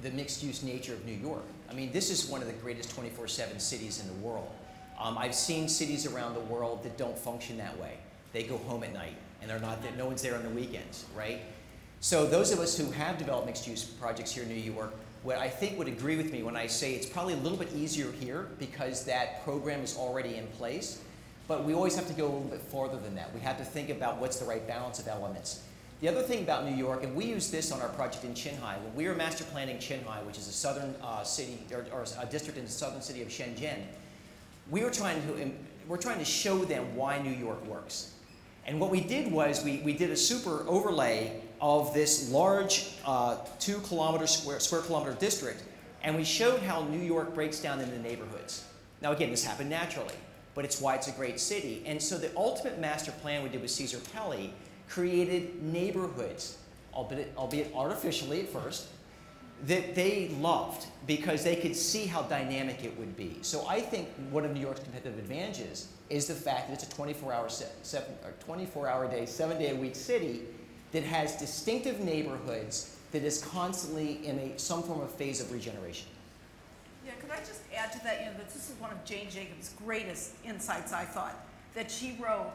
Speaker 5: the mixed-use nature of New York. I mean, this is one of the greatest 24/7 cities in the world. I've seen cities around the world that don't function that way. They go home at night, and they're not there, no one's there on the weekends, right? So those of us who have developed mixed-use projects here in New York I think would agree with me when I say it's probably a little bit easier here because that program is already in place. But we always have to go a little bit farther than that. We have to think about what's the right balance of elements. The other thing about New York, and we use this on our project in Shanghai, when we were master planning Shanghai, which is a southern city, or a district in the southern city of Shenzhen, we're trying to show them why New York works. And what we did was we did a super overlay of this large 2 square kilometer district, and we showed how New York breaks down into neighborhoods. Now again, this happened naturally, but it's why it's a great city. And so the ultimate master plan we did with Caesar Pelli created neighborhoods, albeit artificially at first, that they loved because they could see how dynamic it would be. So I think one of New York's competitive advantages is the fact that it's a 24-hour a day, 7-day-a-week city that has distinctive neighborhoods that is constantly in some form of phase of regeneration.
Speaker 2: Yeah, could I just add to that, that this is one of Jane Jacobs' greatest insights, I thought, that she wrote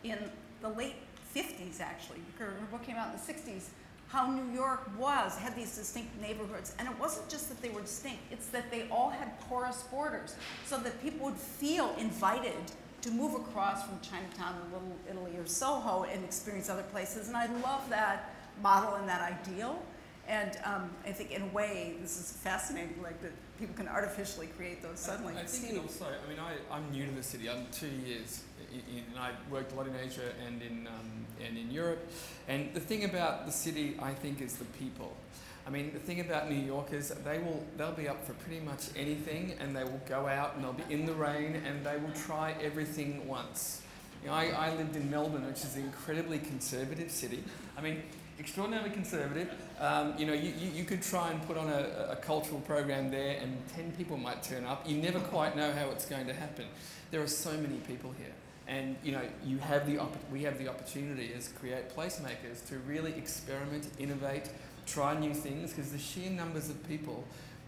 Speaker 2: in the late 50s, actually. Her book came out in the 60s, how New York had these distinct neighborhoods. And it wasn't just that they were distinct, it's that they all had porous borders, so that people would feel invited to move across from Chinatown to Little Italy or Soho and experience other places. And I love that model and that ideal. And I think in a way, this is fascinating, like that people can artificially create those suddenly.
Speaker 6: I think it also, I'm new to the city. I'm 2 years and I worked a lot in Asia and in Europe. And the thing about the city, I think, is the people. The thing about New Yorkers, they'll be up for pretty much anything, and they will go out and they'll be in the rain and they will try everything once. I lived in Melbourne, which is an incredibly conservative city. Extraordinarily conservative. You could try and put on a cultural program there and 10 people might turn up. You never quite know how it's going to happen. There are so many people here. And we have the opportunity as create placemakers to really experiment, innovate, try new things, because the sheer numbers of people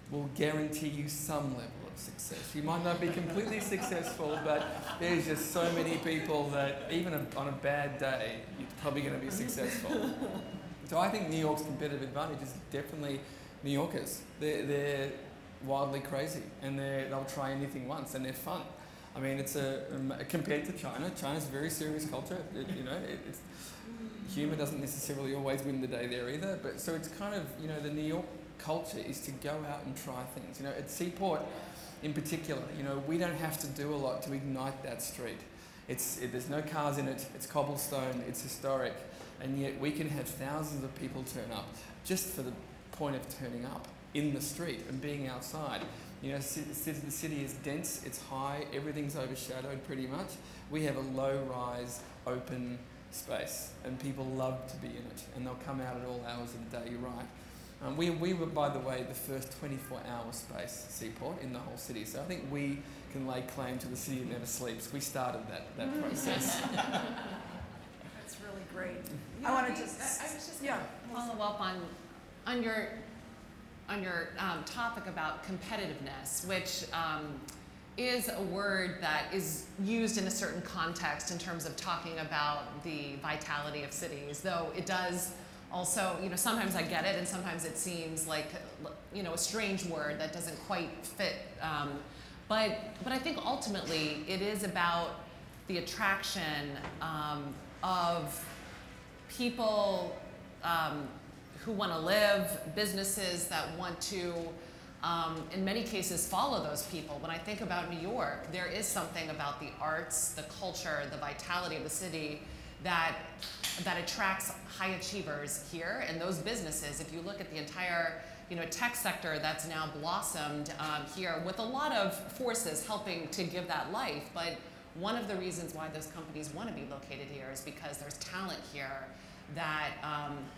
Speaker 6: will guarantee you some level of success. You might not be completely successful, but there's just so many people that even on a bad day, you're probably going to be successful. So I think New York's competitive advantage is definitely New Yorkers. They're wildly crazy, and they'll try anything once, and they're fun. It's compared to China. China's a very serious culture. Humor doesn't necessarily always win the day there either. But so it's kind of the New York culture is to go out and try things. At Seaport, in particular, we don't have to do a lot to ignite that street. There's no cars in it. It's cobblestone. It's historic, and yet we can have thousands of people turn up just for the point of turning up in the street and being outside. The city is dense, it's high, everything's overshadowed pretty much. We have a low-rise, open space, and people love to be in it, and they'll come out at all hours of the day, you're right. We were, by the way, the first 24-hour space seaport in the whole city, so I think we can lay claim to the city that never sleeps. We started that process.
Speaker 2: That's really great. I want to just
Speaker 8: follow up on your topic about competitiveness, which is a word that is used in a certain context in terms of talking about the vitality of cities, though it does also, sometimes I get it and sometimes it seems like, a strange word that doesn't quite fit. But I think ultimately it is about the attraction of people who want to live, businesses that want to, in many cases, follow those people. When I think about New York, there is something about the arts, the culture, the vitality of the city that attracts high achievers here. And those businesses, if you look at the entire tech sector that's now blossomed here with a lot of forces helping to give that life. But one of the reasons why those companies want to be located here is because there's talent here that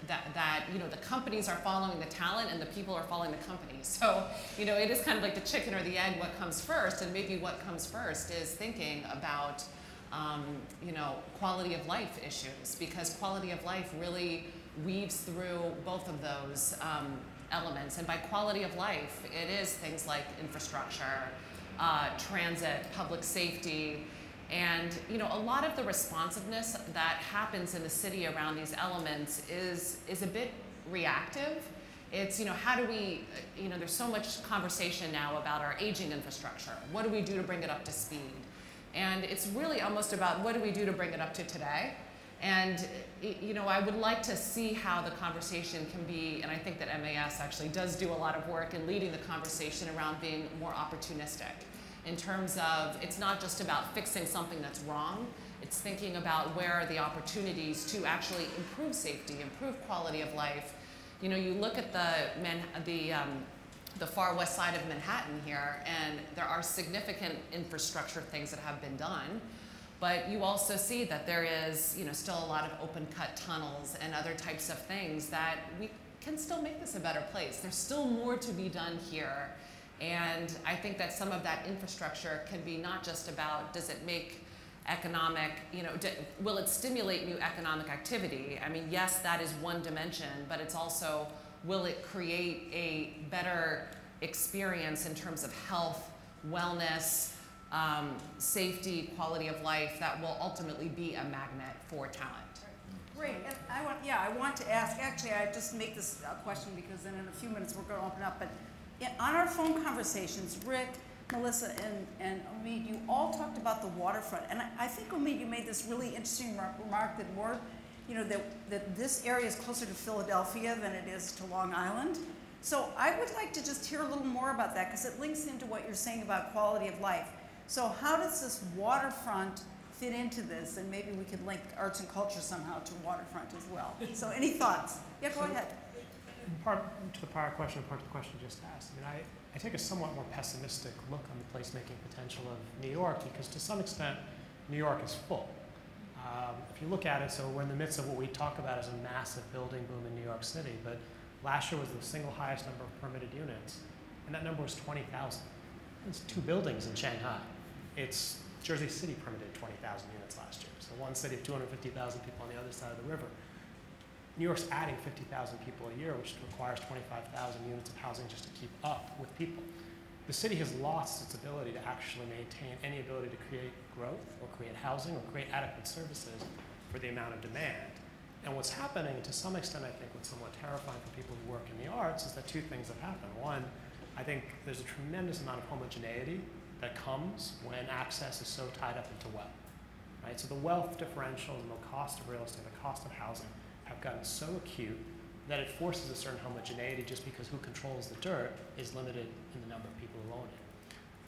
Speaker 8: the companies are following the talent and the people are following the companies. So, it is kind of like the chicken or the egg, what comes first, and maybe what comes first is thinking about, quality of life issues, because quality of life really weaves through both of those elements. And by quality of life, it is things like infrastructure, transit, public safety, and a lot of the responsiveness that happens in the city around these elements is a bit reactive. It's, how do we, there's so much conversation now about our aging infrastructure. What do we do to bring it up to speed? And it's really almost about what do we do to bring it up to today? And, I would like to see how the conversation can be, and I think that MAS actually does do a lot of work in leading the conversation around being more opportunistic in terms of it's not just about fixing something that's wrong, it's thinking about where are the opportunities to actually improve safety, improve quality of life. You look at the far west side of Manhattan here, and there are significant infrastructure things that have been done. But you also see that there is, still a lot of open-cut tunnels and other types of things that we can still make this a better place. There's still more to be done here. And I think that some of that infrastructure can be not just about does it make economic, will it stimulate new economic activity? I mean, yes, that is one dimension, but it's also, will it create a better experience in terms of health, wellness, safety, quality of life that will ultimately be a magnet for talent?
Speaker 2: Great, and I want to ask, actually I just make this question because then in a few minutes we're going to open up, but on our phone conversations, Rick, Melissa, and Ommeed, you all talked about the waterfront, and I think, Ommeed, you made this really interesting remark that that this area is closer to Philadelphia than it is to Long Island. So I would like to just hear a little more about that because it links into what you're saying about quality of life. So how does this waterfront fit into this? And maybe we could link arts and culture somehow to waterfront as well. So any thoughts? Yeah, go ahead.
Speaker 3: In part to the prior question, part to the question just asked, I take a somewhat more pessimistic look on the placemaking potential of New York because to some extent, New York is full. If you look at it, so we're in the midst of what we talk about as a massive building boom in New York City, but last year was the single highest number of permitted units, and that number was 20,000. It's 2 buildings in Shanghai. It's Jersey City permitted 20,000 units last year, so one city of 250,000 people on the other side of the river. New York's adding 50,000 people a year, which requires 25,000 units of housing just to keep up with people. The city has lost its ability to actually maintain any ability to create growth or create housing or create adequate services for the amount of demand. And what's happening, to some extent, I think what's somewhat terrifying for people who work in the arts is that 2 things have happened. One, I think there's a tremendous amount of homogeneity that comes when access is so tied up into wealth, right? So the wealth differential and the cost of real estate, the cost of housing have gotten so acute that it forces a certain homogeneity just because who controls the dirt is limited in the number of people who own it.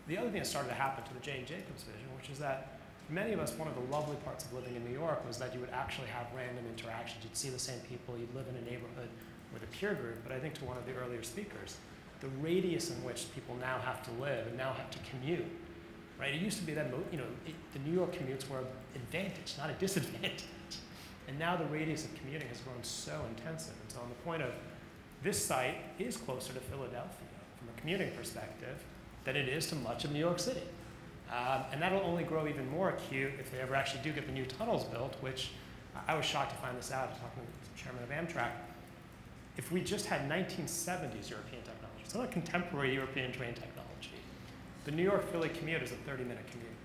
Speaker 3: The other thing that started to happen to the Jane Jacobs vision, which is that for many of us, one of the lovely parts of living in New York was that you would actually have random interactions. You'd see the same people, you'd live in a neighborhood with a peer group, but I think to one of the earlier speakers, the radius in which people now have to live and now have to commute, right? It used to be that, the New York commutes were an advantage, not a disadvantage. And now the radius of commuting has grown so intensive. And so on the point of this site is closer to Philadelphia from a commuting perspective than it is to much of New York City. And that'll only grow even more acute if they ever actually do get the new tunnels built, which I was shocked to find this out talking to the chairman of Amtrak. If we just had 1970s European technology, so not contemporary European train technology, the New York-Philly commute is a 30-minute commute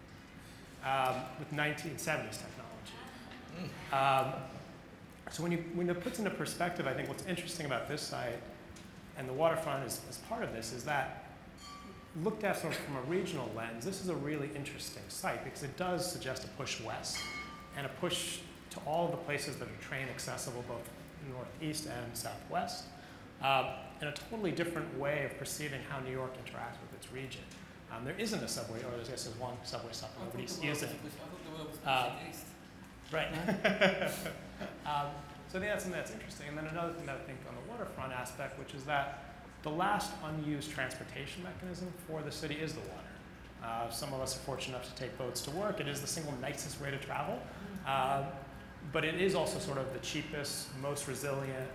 Speaker 3: with 1970s technology. So when it puts into perspective, I think what's interesting about this site and the waterfront as part of this is that looked at sort of from a regional lens, this is a really interesting site because it does suggest a push west and a push to all of the places that are train accessible both northeast and southwest, and a totally different way of perceiving how New York interacts with its region. There isn't a subway, or I guess there's one subway stop, nobody's using it. Right. So I think that's something that's interesting. And then another thing that I think on the waterfront aspect, which is that the last unused transportation mechanism for the city is the water. Some of us are fortunate enough to take boats to work. It is the single nicest way to travel. But it is also sort of the cheapest, most resilient,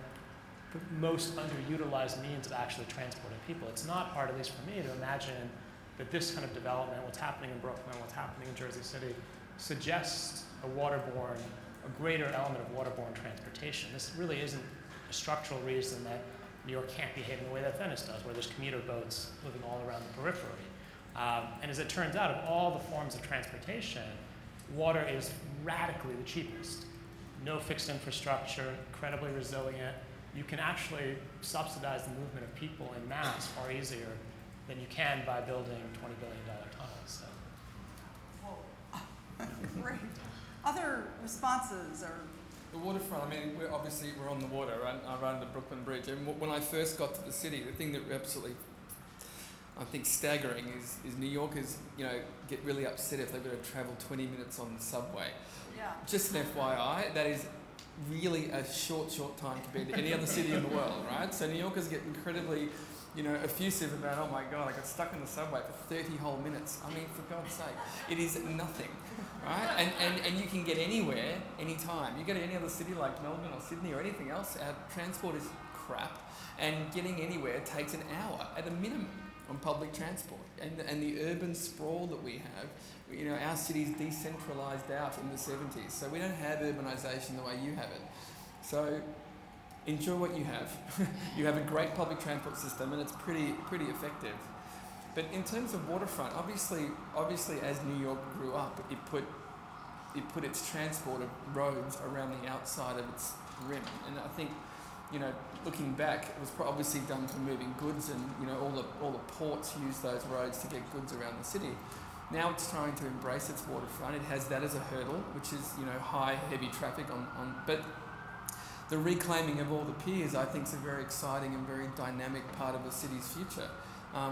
Speaker 3: most underutilized means of actually transporting people. It's not hard, at least for me, to imagine that this kind of development, what's happening in Brooklyn, what's happening in Jersey City, suggests a greater element of waterborne transportation. This really isn't a structural reason that New York can't behave in the way that Venice does, where there's commuter boats moving all around the periphery. And as it turns out, of all the forms of transportation, water is radically the cheapest. No fixed infrastructure, incredibly resilient. you can actually subsidize the movement of people en masse far easier than you can by building $20 billion tunnels. So.
Speaker 2: Whoa. Great. Other responses or?
Speaker 6: The waterfront, I mean, we're on the water, right? I run the Brooklyn Bridge, and when I first got to the city, the thing that absolutely, I think, staggering is New Yorkers, get really upset if they've got to travel 20 minutes on the subway.
Speaker 2: Yeah.
Speaker 6: Just an FYI, that is really a short time compared to any other city in the world, right? So New Yorkers get incredibly, effusive about, oh my God, I got stuck in the subway for 30 whole minutes. I mean, for God's sake, it is nothing. Right? And you can get anywhere, anytime. You go to any other city like Melbourne or Sydney or anything else, our transport is crap. And getting anywhere takes an hour at a minimum on public transport. And the urban sprawl that we have, our city's decentralised out in the 70s. So we don't have urbanisation the way you have it. So enjoy what you have. You have a great public transport system and it's pretty effective. But in terms of waterfront, obviously, as New York grew up, it put its transport of roads around the outside of its rim. And I think, looking back, it was obviously done for moving goods, and all the ports use those roads to get goods around the city. Now it's trying to embrace its waterfront. It has that as a hurdle, which is high, heavy traffic on. But the reclaiming of all the piers, I think, is a very exciting and very dynamic part of the city's future.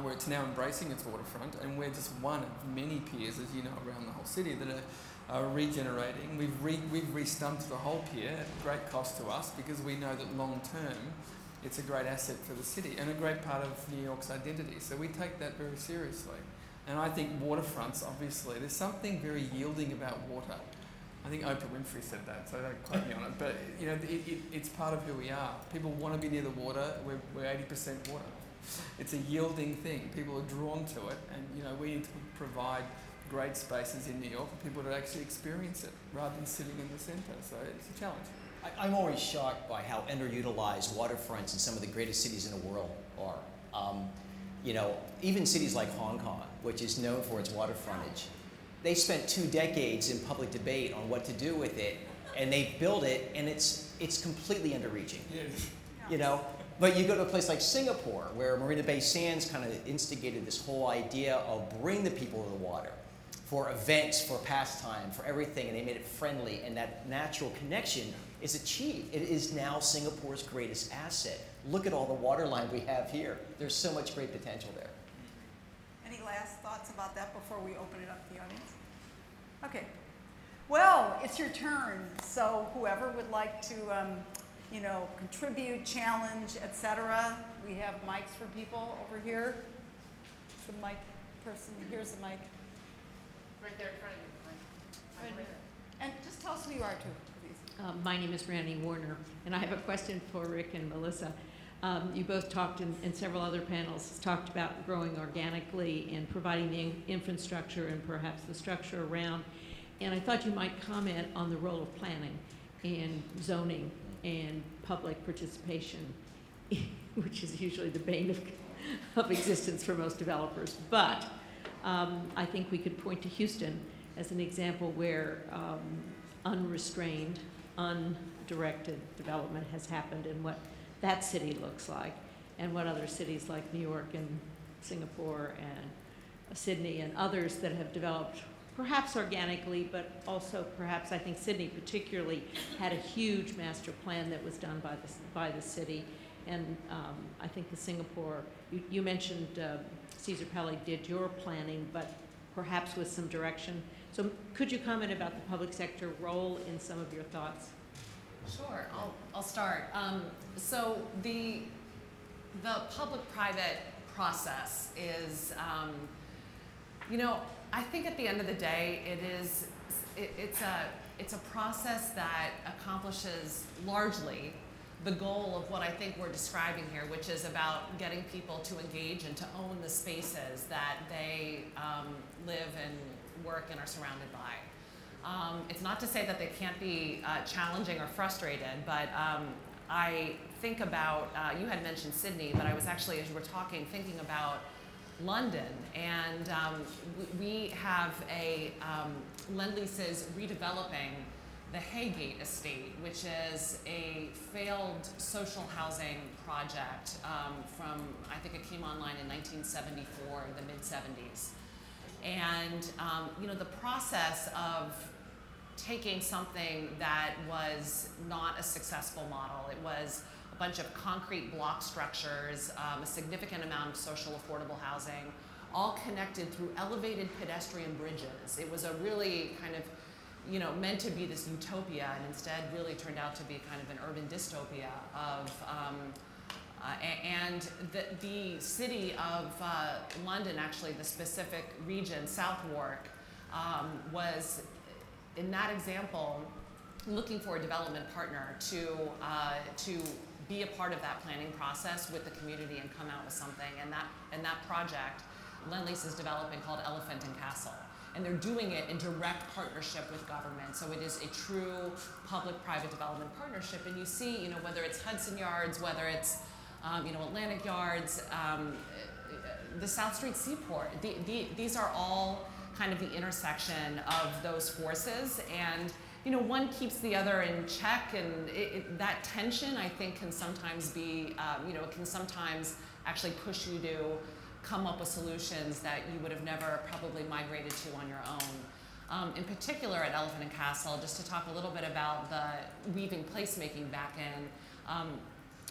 Speaker 6: Where it's now embracing its waterfront, and we're just one of many piers, as you know, around the whole city that are regenerating. We've re-stumped the whole pier at great cost to us because we know that long term it's a great asset for the city and a great part of New York's identity. So we take that very seriously. And I think waterfronts, obviously, there's something very yielding about water. I think Oprah Winfrey said that, so don't quote me on it. But it's part of who we are. People want to be near the water. We're 80% water. It's a yielding thing. People are drawn to it, and we need to provide great spaces in New York for people to actually experience it rather than sitting in the centre. So it's a challenge.
Speaker 5: I'm always shocked by how underutilized waterfronts in some of the greatest cities in the world are. Even cities like Hong Kong, which is known for its water frontage, they spent 2 decades in public debate on what to do with it, and they built it, and it's completely underreaching.
Speaker 6: Yeah.
Speaker 5: But you go to a place like Singapore, where Marina Bay Sands kind of instigated this whole idea of bring the people to the water for events, for pastime, for everything, and they made it friendly, and that natural connection is achieved. It is now Singapore's greatest asset. Look at all the waterline we have here. There's so much great potential there.
Speaker 2: Any last thoughts about that before we open it up to the audience? Okay. Well, it's your turn. So whoever would like to contribute, challenge, etc. We have mics for people over here. The mic person, here's the mic.
Speaker 1: Right there in front of you.
Speaker 2: Right. And just tell us who you are too, please.
Speaker 9: My name is Randy Warner, and I have a question for Rick and Melissa. You both talked in several other panels, talked about growing organically and providing the infrastructure and perhaps the structure around. And I thought you might comment on the role of planning and zoning and public participation, which is usually the bane of existence for most developers. But I think we could point to Houston as an example where unrestrained, undirected development has happened, and what that city looks like, and what other cities like New York and Singapore and Sydney and others that have developed perhaps organically, but also perhaps, I think Sydney particularly had a huge master plan that was done by the city. And I think the Singapore, you mentioned Cesar Pelli did your planning, but perhaps with some direction. So could you comment about the public sector role in some of your thoughts?
Speaker 8: Sure, I'll start. So the public-private process is, I think at the end of the day, it's a process that accomplishes largely the goal of what I think we're describing here, which is about getting people to engage and to own the spaces that they live and work and are surrounded by. It's not to say that they can't be challenging or frustrated, but I think about, you had mentioned Sydney, but I was actually, as you were talking, thinking about London, and we have a Lend Lease is redeveloping the Haygate Estate, which is a failed social housing project from, I think it came online in 1974, the mid-70s. And the process of taking something that was not a successful model, it was a bunch of concrete block structures, a significant amount of social affordable housing, all connected through elevated pedestrian bridges. It was a really kind of, meant to be this utopia, and instead really turned out to be kind of an urban dystopia of, and the city of London, actually the specific region, Southwark, was, in that example, looking for a development partner to be a part of that planning process with the community and come out with something. And that project, Lend Lease is developing, called Elephant and Castle. And they're doing it in direct partnership with government. So it is a true public-private development partnership. And you see, whether it's Hudson Yards, whether it's, Atlantic Yards, the South Street Seaport, these are all kind of the intersection of those forces. And, one keeps the other in check, and that tension, I think, can sometimes be, it can sometimes actually push you to come up with solutions that you would have never probably migrated to on your own. In particular at Elephant and Castle, just to talk a little bit about the weaving placemaking back in,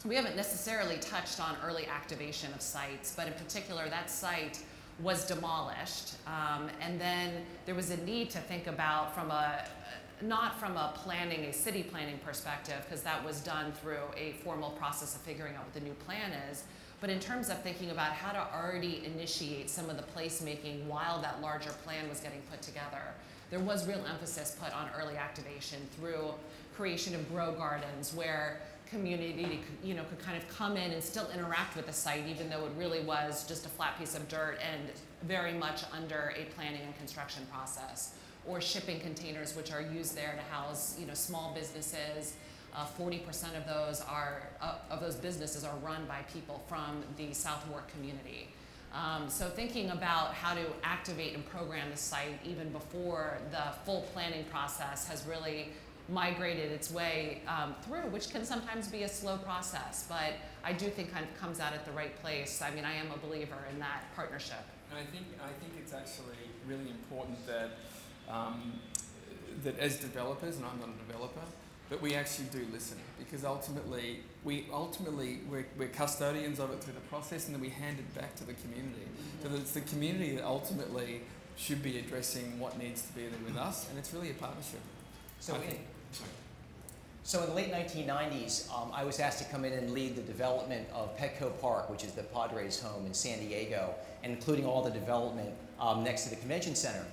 Speaker 8: we haven't necessarily touched on early activation of sites, but in particular that site was demolished, and then there was a need to think about not from a city planning perspective, because that was done through a formal process of figuring out what the new plan is, but in terms of thinking about how to already initiate some of the placemaking while that larger plan was getting put together. There was real emphasis put on early activation through creation of grow gardens where community could kind of come in and still interact with the site, even though it really was just a flat piece of dirt and very much under a planning and construction process. Or shipping containers, which are used there to house small businesses. 40% of those businesses are run by people from the Southwark community. So thinking about how to activate and program the site even before the full planning process has really migrated its way through, which can sometimes be a slow process, but I do think kind of comes out at the right place. I mean, I am a believer in that partnership.
Speaker 6: And I think it's actually really important that that as developers, and I'm not a developer, but we actually do listen, because ultimately we're custodians of it through the process, and then we hand it back to the community. So that it's the community that ultimately should be addressing what needs to be there with us, and it's really a partnership.
Speaker 5: So in the late 1990s, I was asked to come in and lead the development of Petco Park, which is the Padres' home in San Diego, and including all the development next to the convention center.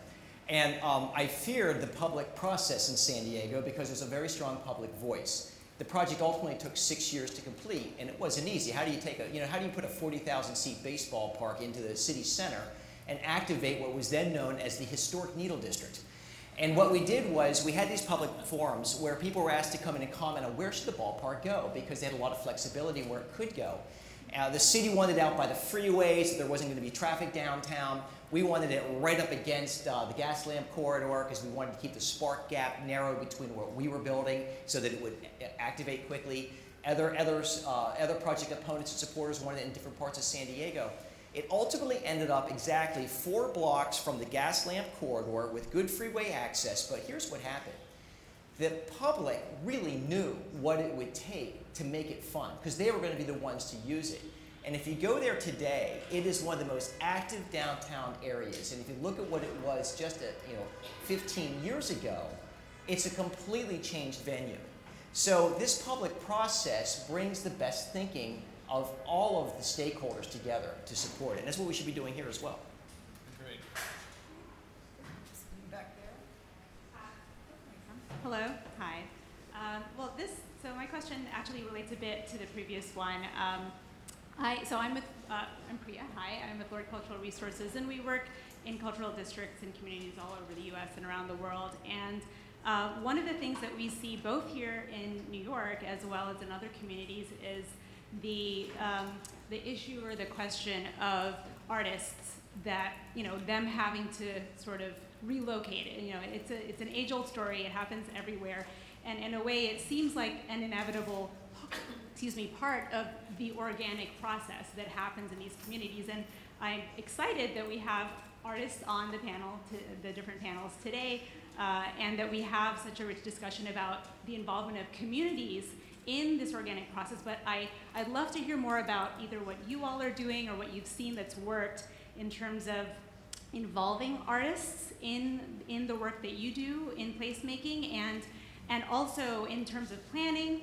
Speaker 5: And I feared the public process in San Diego because there's a very strong public voice. The project ultimately took 6 years to complete, and it wasn't easy. How do you how do you put a 40,000-seat baseball park into the city center and activate what was then known as the Historic Needle District? And what we did was we had these public forums where people were asked to come in and comment on where should the ballpark go, because they had a lot of flexibility in where it could go. The city wanted it out by the freeway, so there wasn't going to be traffic downtown. We wanted it right up against the Gaslamp corridor because we wanted to keep the spark gap narrow between what we were building so that it would activate quickly. Other project opponents and supporters wanted it in different parts of San Diego. It ultimately ended up exactly 4 blocks from the Gaslamp corridor with good freeway access, but here's what happened. The public really knew what it would take to make it fun, because they were going to be the ones to use it. And if you go there today, it is one of the most active downtown areas. And if you look at what it was just 15 years ago, it's a completely changed venue. So this public process brings the best thinking of all of the stakeholders together to support it. And that's what we should be doing here as well.
Speaker 6: Agreed.
Speaker 2: Back there.
Speaker 10: Hello. Hi. So my question actually relates a bit to the previous one. I'm Priya. Hi. I'm with Lord Cultural Resources, and we work in cultural districts and communities all over the U.S. and around the world. And one of the things that we see both here in New York as well as in other communities is the issue or the question of artists that, them having to sort of relocate it. It's an age-old story. It happens everywhere. And in a way, it seems like an inevitable, part of the organic process that happens in these communities. And I'm excited that we have artists on the panel, the different panels today, and that we have such a rich discussion about the involvement of communities in this organic process. But I'd love to hear more about either what you all are doing or what you've seen that's worked in terms of involving artists in the work that you do in placemaking, and also in terms of planning,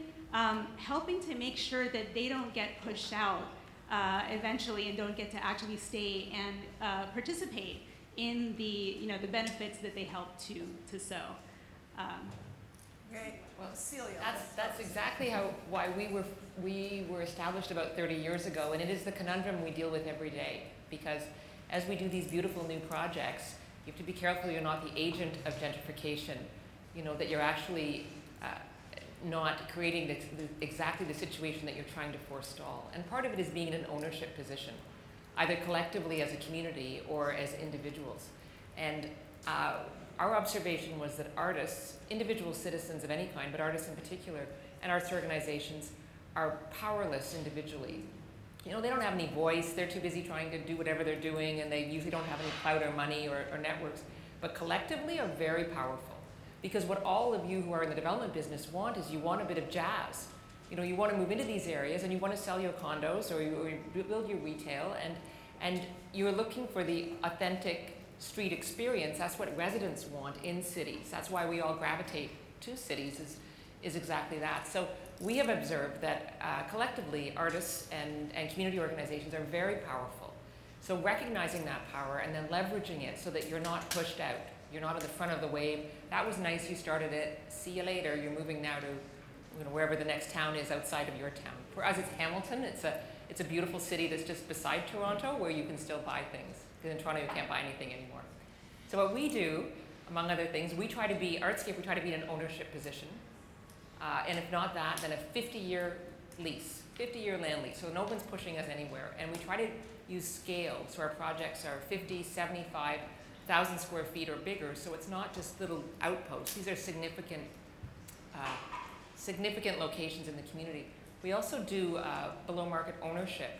Speaker 10: helping to make sure that they don't get pushed out eventually and don't get to actually stay and participate in the benefits that they help to sow.
Speaker 2: Okay, well, Celia.
Speaker 7: That's exactly why we were established about 30 years ago, and it is the conundrum we deal with every day, because as we do these beautiful new projects, you have to be careful you're not the agent of gentrification, that you're actually not creating exactly the situation that you're trying to forestall. And part of it is being in an ownership position, either collectively as a community or as individuals. And our observation was that artists, individual citizens of any kind, but artists in particular, and arts organizations are powerless individually. They don't have any voice, they're too busy trying to do whatever they're doing, and they usually don't have any clout or money or networks, but collectively are very powerful. Because what all of you who are in the development business want is you want a bit of jazz. You want to move into these areas and you want to sell your condos or you build your retail, and you're looking for the authentic street experience. That's what residents want in cities. That's why we all gravitate to cities, is exactly that. So we have observed that collectively artists and community organizations are very powerful. So recognizing that power and then leveraging it so that you're not pushed out. You're not at the front of the wave. That was nice, you started it. See you later. You're moving now to wherever the next town is outside of your town. For us, it's Hamilton. It's a beautiful city that's just beside Toronto where you can still buy things. Because in Toronto, you can't buy anything anymore. So what we do, among other things, Artscape, we try to be in an ownership position. And if not that, then a 50-year lease, 50-year land lease. So no one's pushing us anywhere. And we try to use scale. So our projects are 50, 75,000 square feet or bigger. So it's not just little outposts. These are significant locations in the community. We also do below market ownership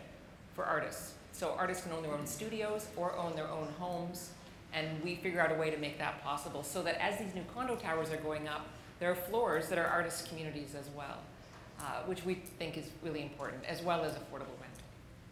Speaker 7: for artists. So artists can own their own studios or own their own homes. And we figure out a way to make that possible so that as these new condo towers are going up, there are floors that are artist communities as well, which we think is really important, as well as affordable rent.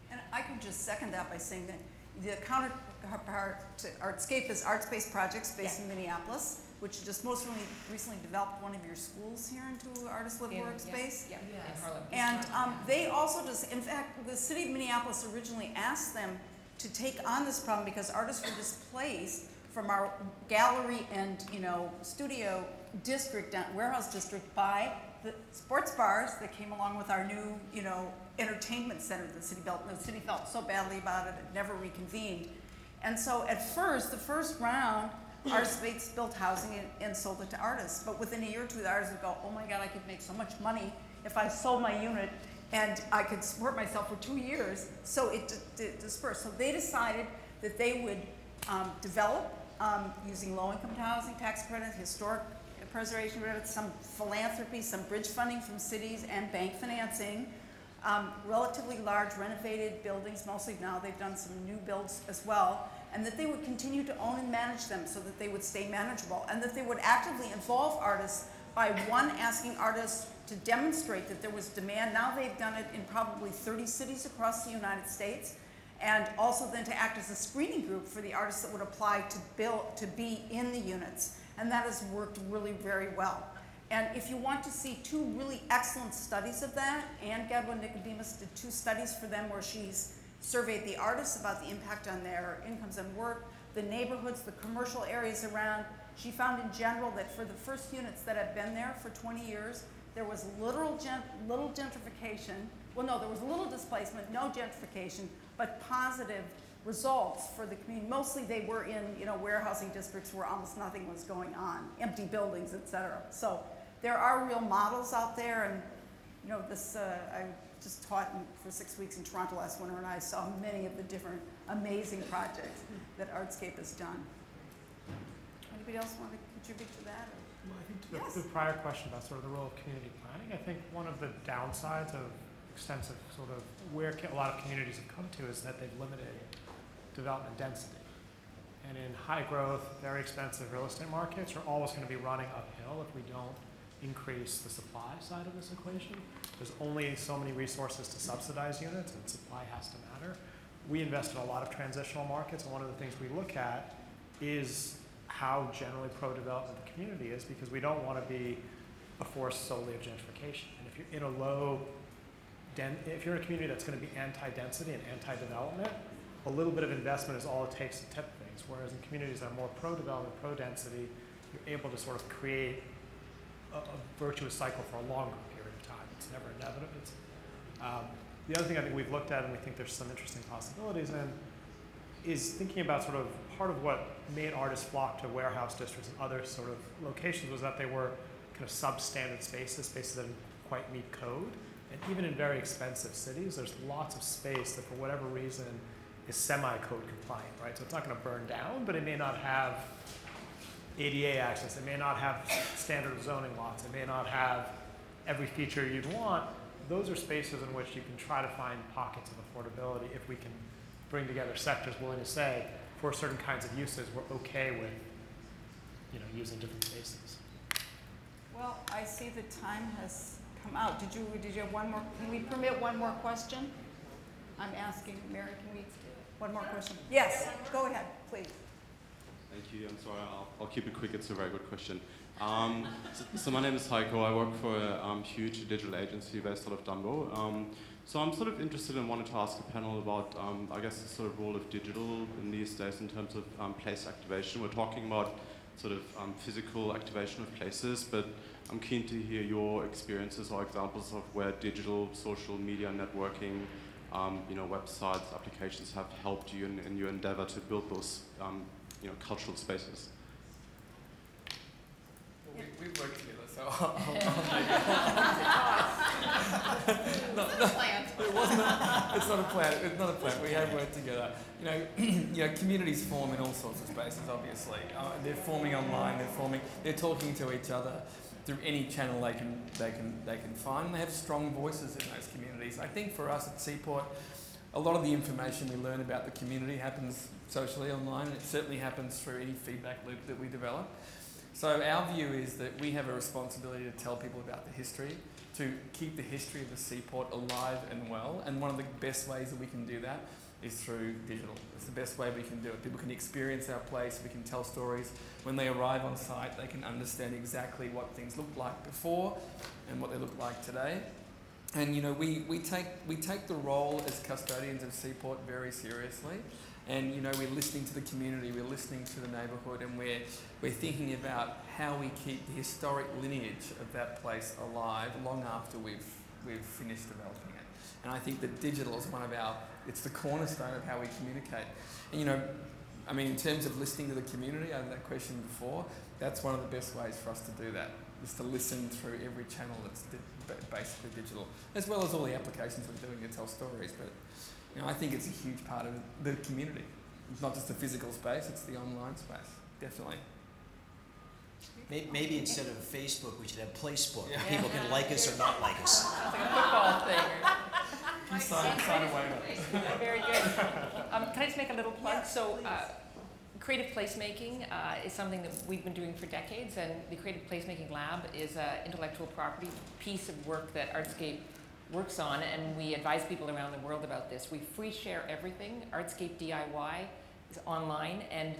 Speaker 2: And I could just second that by saying that the counterpart to Artscape is arts-based projects based in Minneapolis, which just most recently developed one of your schools here into Artist Live Workspace.
Speaker 7: Yeah, in Harlem.
Speaker 2: And they also in fact, the city of Minneapolis originally asked them to take on this problem because artists were displaced from our gallery and studio district, warehouse district, by the sports bars that came along with our new entertainment center the city built. And the city felt so badly about it, it never reconvened. And so at first, the first round, Artscape built housing and sold it to artists. But within a year or two, the artists would go, oh my God, I could make so much money if I sold my unit and I could support myself for 2 years. So it dispersed. So they decided that they would develop using low-income housing, tax credits, historic preservation credits, some philanthropy, some bridge funding from cities, and bank financing. Relatively large renovated buildings, mostly now they've done some new builds as well, and that they would continue to own and manage them so that they would stay manageable, and that they would actively involve artists by asking artists to demonstrate that there was demand. Now they've done it in probably 30 cities across the United States, and also then to act as a screening group for the artists that would apply to be in the units, and that has worked really very well. And if you want to see 2 really excellent studies of that, Anne Gadwin-Nicodemus did 2 studies for them where she's surveyed the artists about the impact on their incomes and work, the neighborhoods, the commercial areas around. She found in general that for the first units that had been there for 20 years, there was little gentrification. Well, no, there was little displacement, no gentrification, but positive results for the community. Mostly they were in warehousing districts where almost nothing was going on, empty buildings, et cetera. So there are real models out there, and just taught for 6 weeks in Toronto last winter, and I saw many of the different amazing projects that Artscape has done. Anybody else want to contribute to that?
Speaker 3: Well, I think to
Speaker 2: Yes.
Speaker 3: the prior question about sort of the role of community planning, I think one of the downsides of extensive sort of where a lot of communities have come to is that they've limited development density. And in high growth, very expensive real estate markets, you're always going to be running uphill if we don't increase the supply side of this equation. There's only so many resources to subsidize units, and supply has to matter. We invest in a lot of transitional markets, and one of the things we look at is how generally pro-development the community is, because we don't want to be a force solely of gentrification. And if you're in if you're in a community that's going to be anti-density and anti-development, a little bit of investment is all it takes to tip things. Whereas in communities that are more pro-development, pro-density, you're able to sort of create a virtuous cycle for a longer period of time. It's never inevitable. The other thing I think we've looked at, and we think there's some interesting possibilities in, is thinking about sort of part of what made artists flock to warehouse districts and other sort of locations was that they were kind of substandard spaces that didn't quite meet code. And even in very expensive cities, there's lots of space that for whatever reason is semi-code compliant, right? So it's not going to burn down, but it may not have ADA access. It may not have standard zoning lots. It may not have every feature you'd want. Those are spaces in which you can try to find pockets of affordability if we can bring together sectors willing to say, for certain kinds of uses, we're okay with, using different spaces.
Speaker 2: Well, I see the time has come out. Did you have one more? Can we permit one more question? I'm asking, Mary, can we, one more question? Yes, go ahead, please.
Speaker 11: Thank you. I'm sorry, I'll keep it quick. It's a very good question. So my name is Heiko. I work for a huge digital agency based out of Dumbo. So I'm sort of interested and wanted to ask a panel about, I guess, the sort of role of digital in these days in terms of place activation. We're talking about sort of physical activation of places, but I'm keen to hear your experiences or examples of where digital, social media, networking, websites, applications have helped you in your endeavor to build those, cultural spaces.
Speaker 6: We've worked together, so it's not a plan. It's not a plan. We have worked together. Communities form in all sorts of spaces. Obviously, they're forming online. They're talking to each other through any channel they can find. And they have strong voices in those communities. I think for us at Seaport, a lot of the information we learn about the community happens socially online, and it certainly happens through any feedback loop that we develop. So our view is that we have a responsibility to tell people about the history, to keep the history of the Seaport alive and well, and one of the best ways that we can do that is through digital. It's the best way we can do it. People can experience our place, we can tell stories. When they arrive on site, they can understand exactly what things looked like before and what they look like today. And we take the role as custodians of Seaport very seriously. And we're listening to the community, we're listening to the neighbourhood, and we're thinking about how we keep the historic lineage of that place alive long after we've finished developing it. And I think that digital is it's the cornerstone of how we communicate. And in terms of listening to the community, I had that question before, that's one of the best ways for us to do that, is to listen through every channel that's basically digital, as well as all the applications we're doing to tell stories. But I think it's a huge part of the community. It's not just the physical space, it's the online space, definitely.
Speaker 5: Maybe instead of Facebook, we should have Facebook. Yeah. People can like us or not like us.
Speaker 7: Sounds like a football thing.
Speaker 6: Sign away.
Speaker 7: Very good. Can I just make a little plug? Yes, so, creative placemaking is something that we've been doing for decades, and the Creative Placemaking Lab is an intellectual property piece of work that Artscape works on, and we advise people around the world about this. We free share everything. Artscape DIY is online, and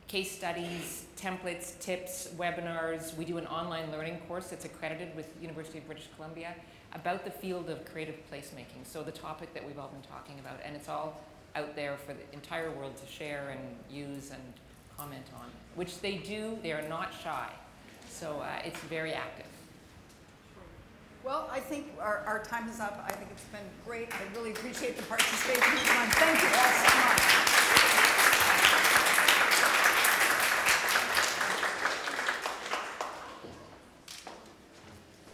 Speaker 7: case studies, templates, tips, webinars. We do an online learning course that's accredited with University of British Columbia about the field of creative placemaking. So the topic that we've all been talking about, and it's all out there for the entire world to share and use and comment on, which they do. They are not shy. So it's very active.
Speaker 2: Well, I think our time is up. I think it's been great. I really appreciate the participation. Thank you all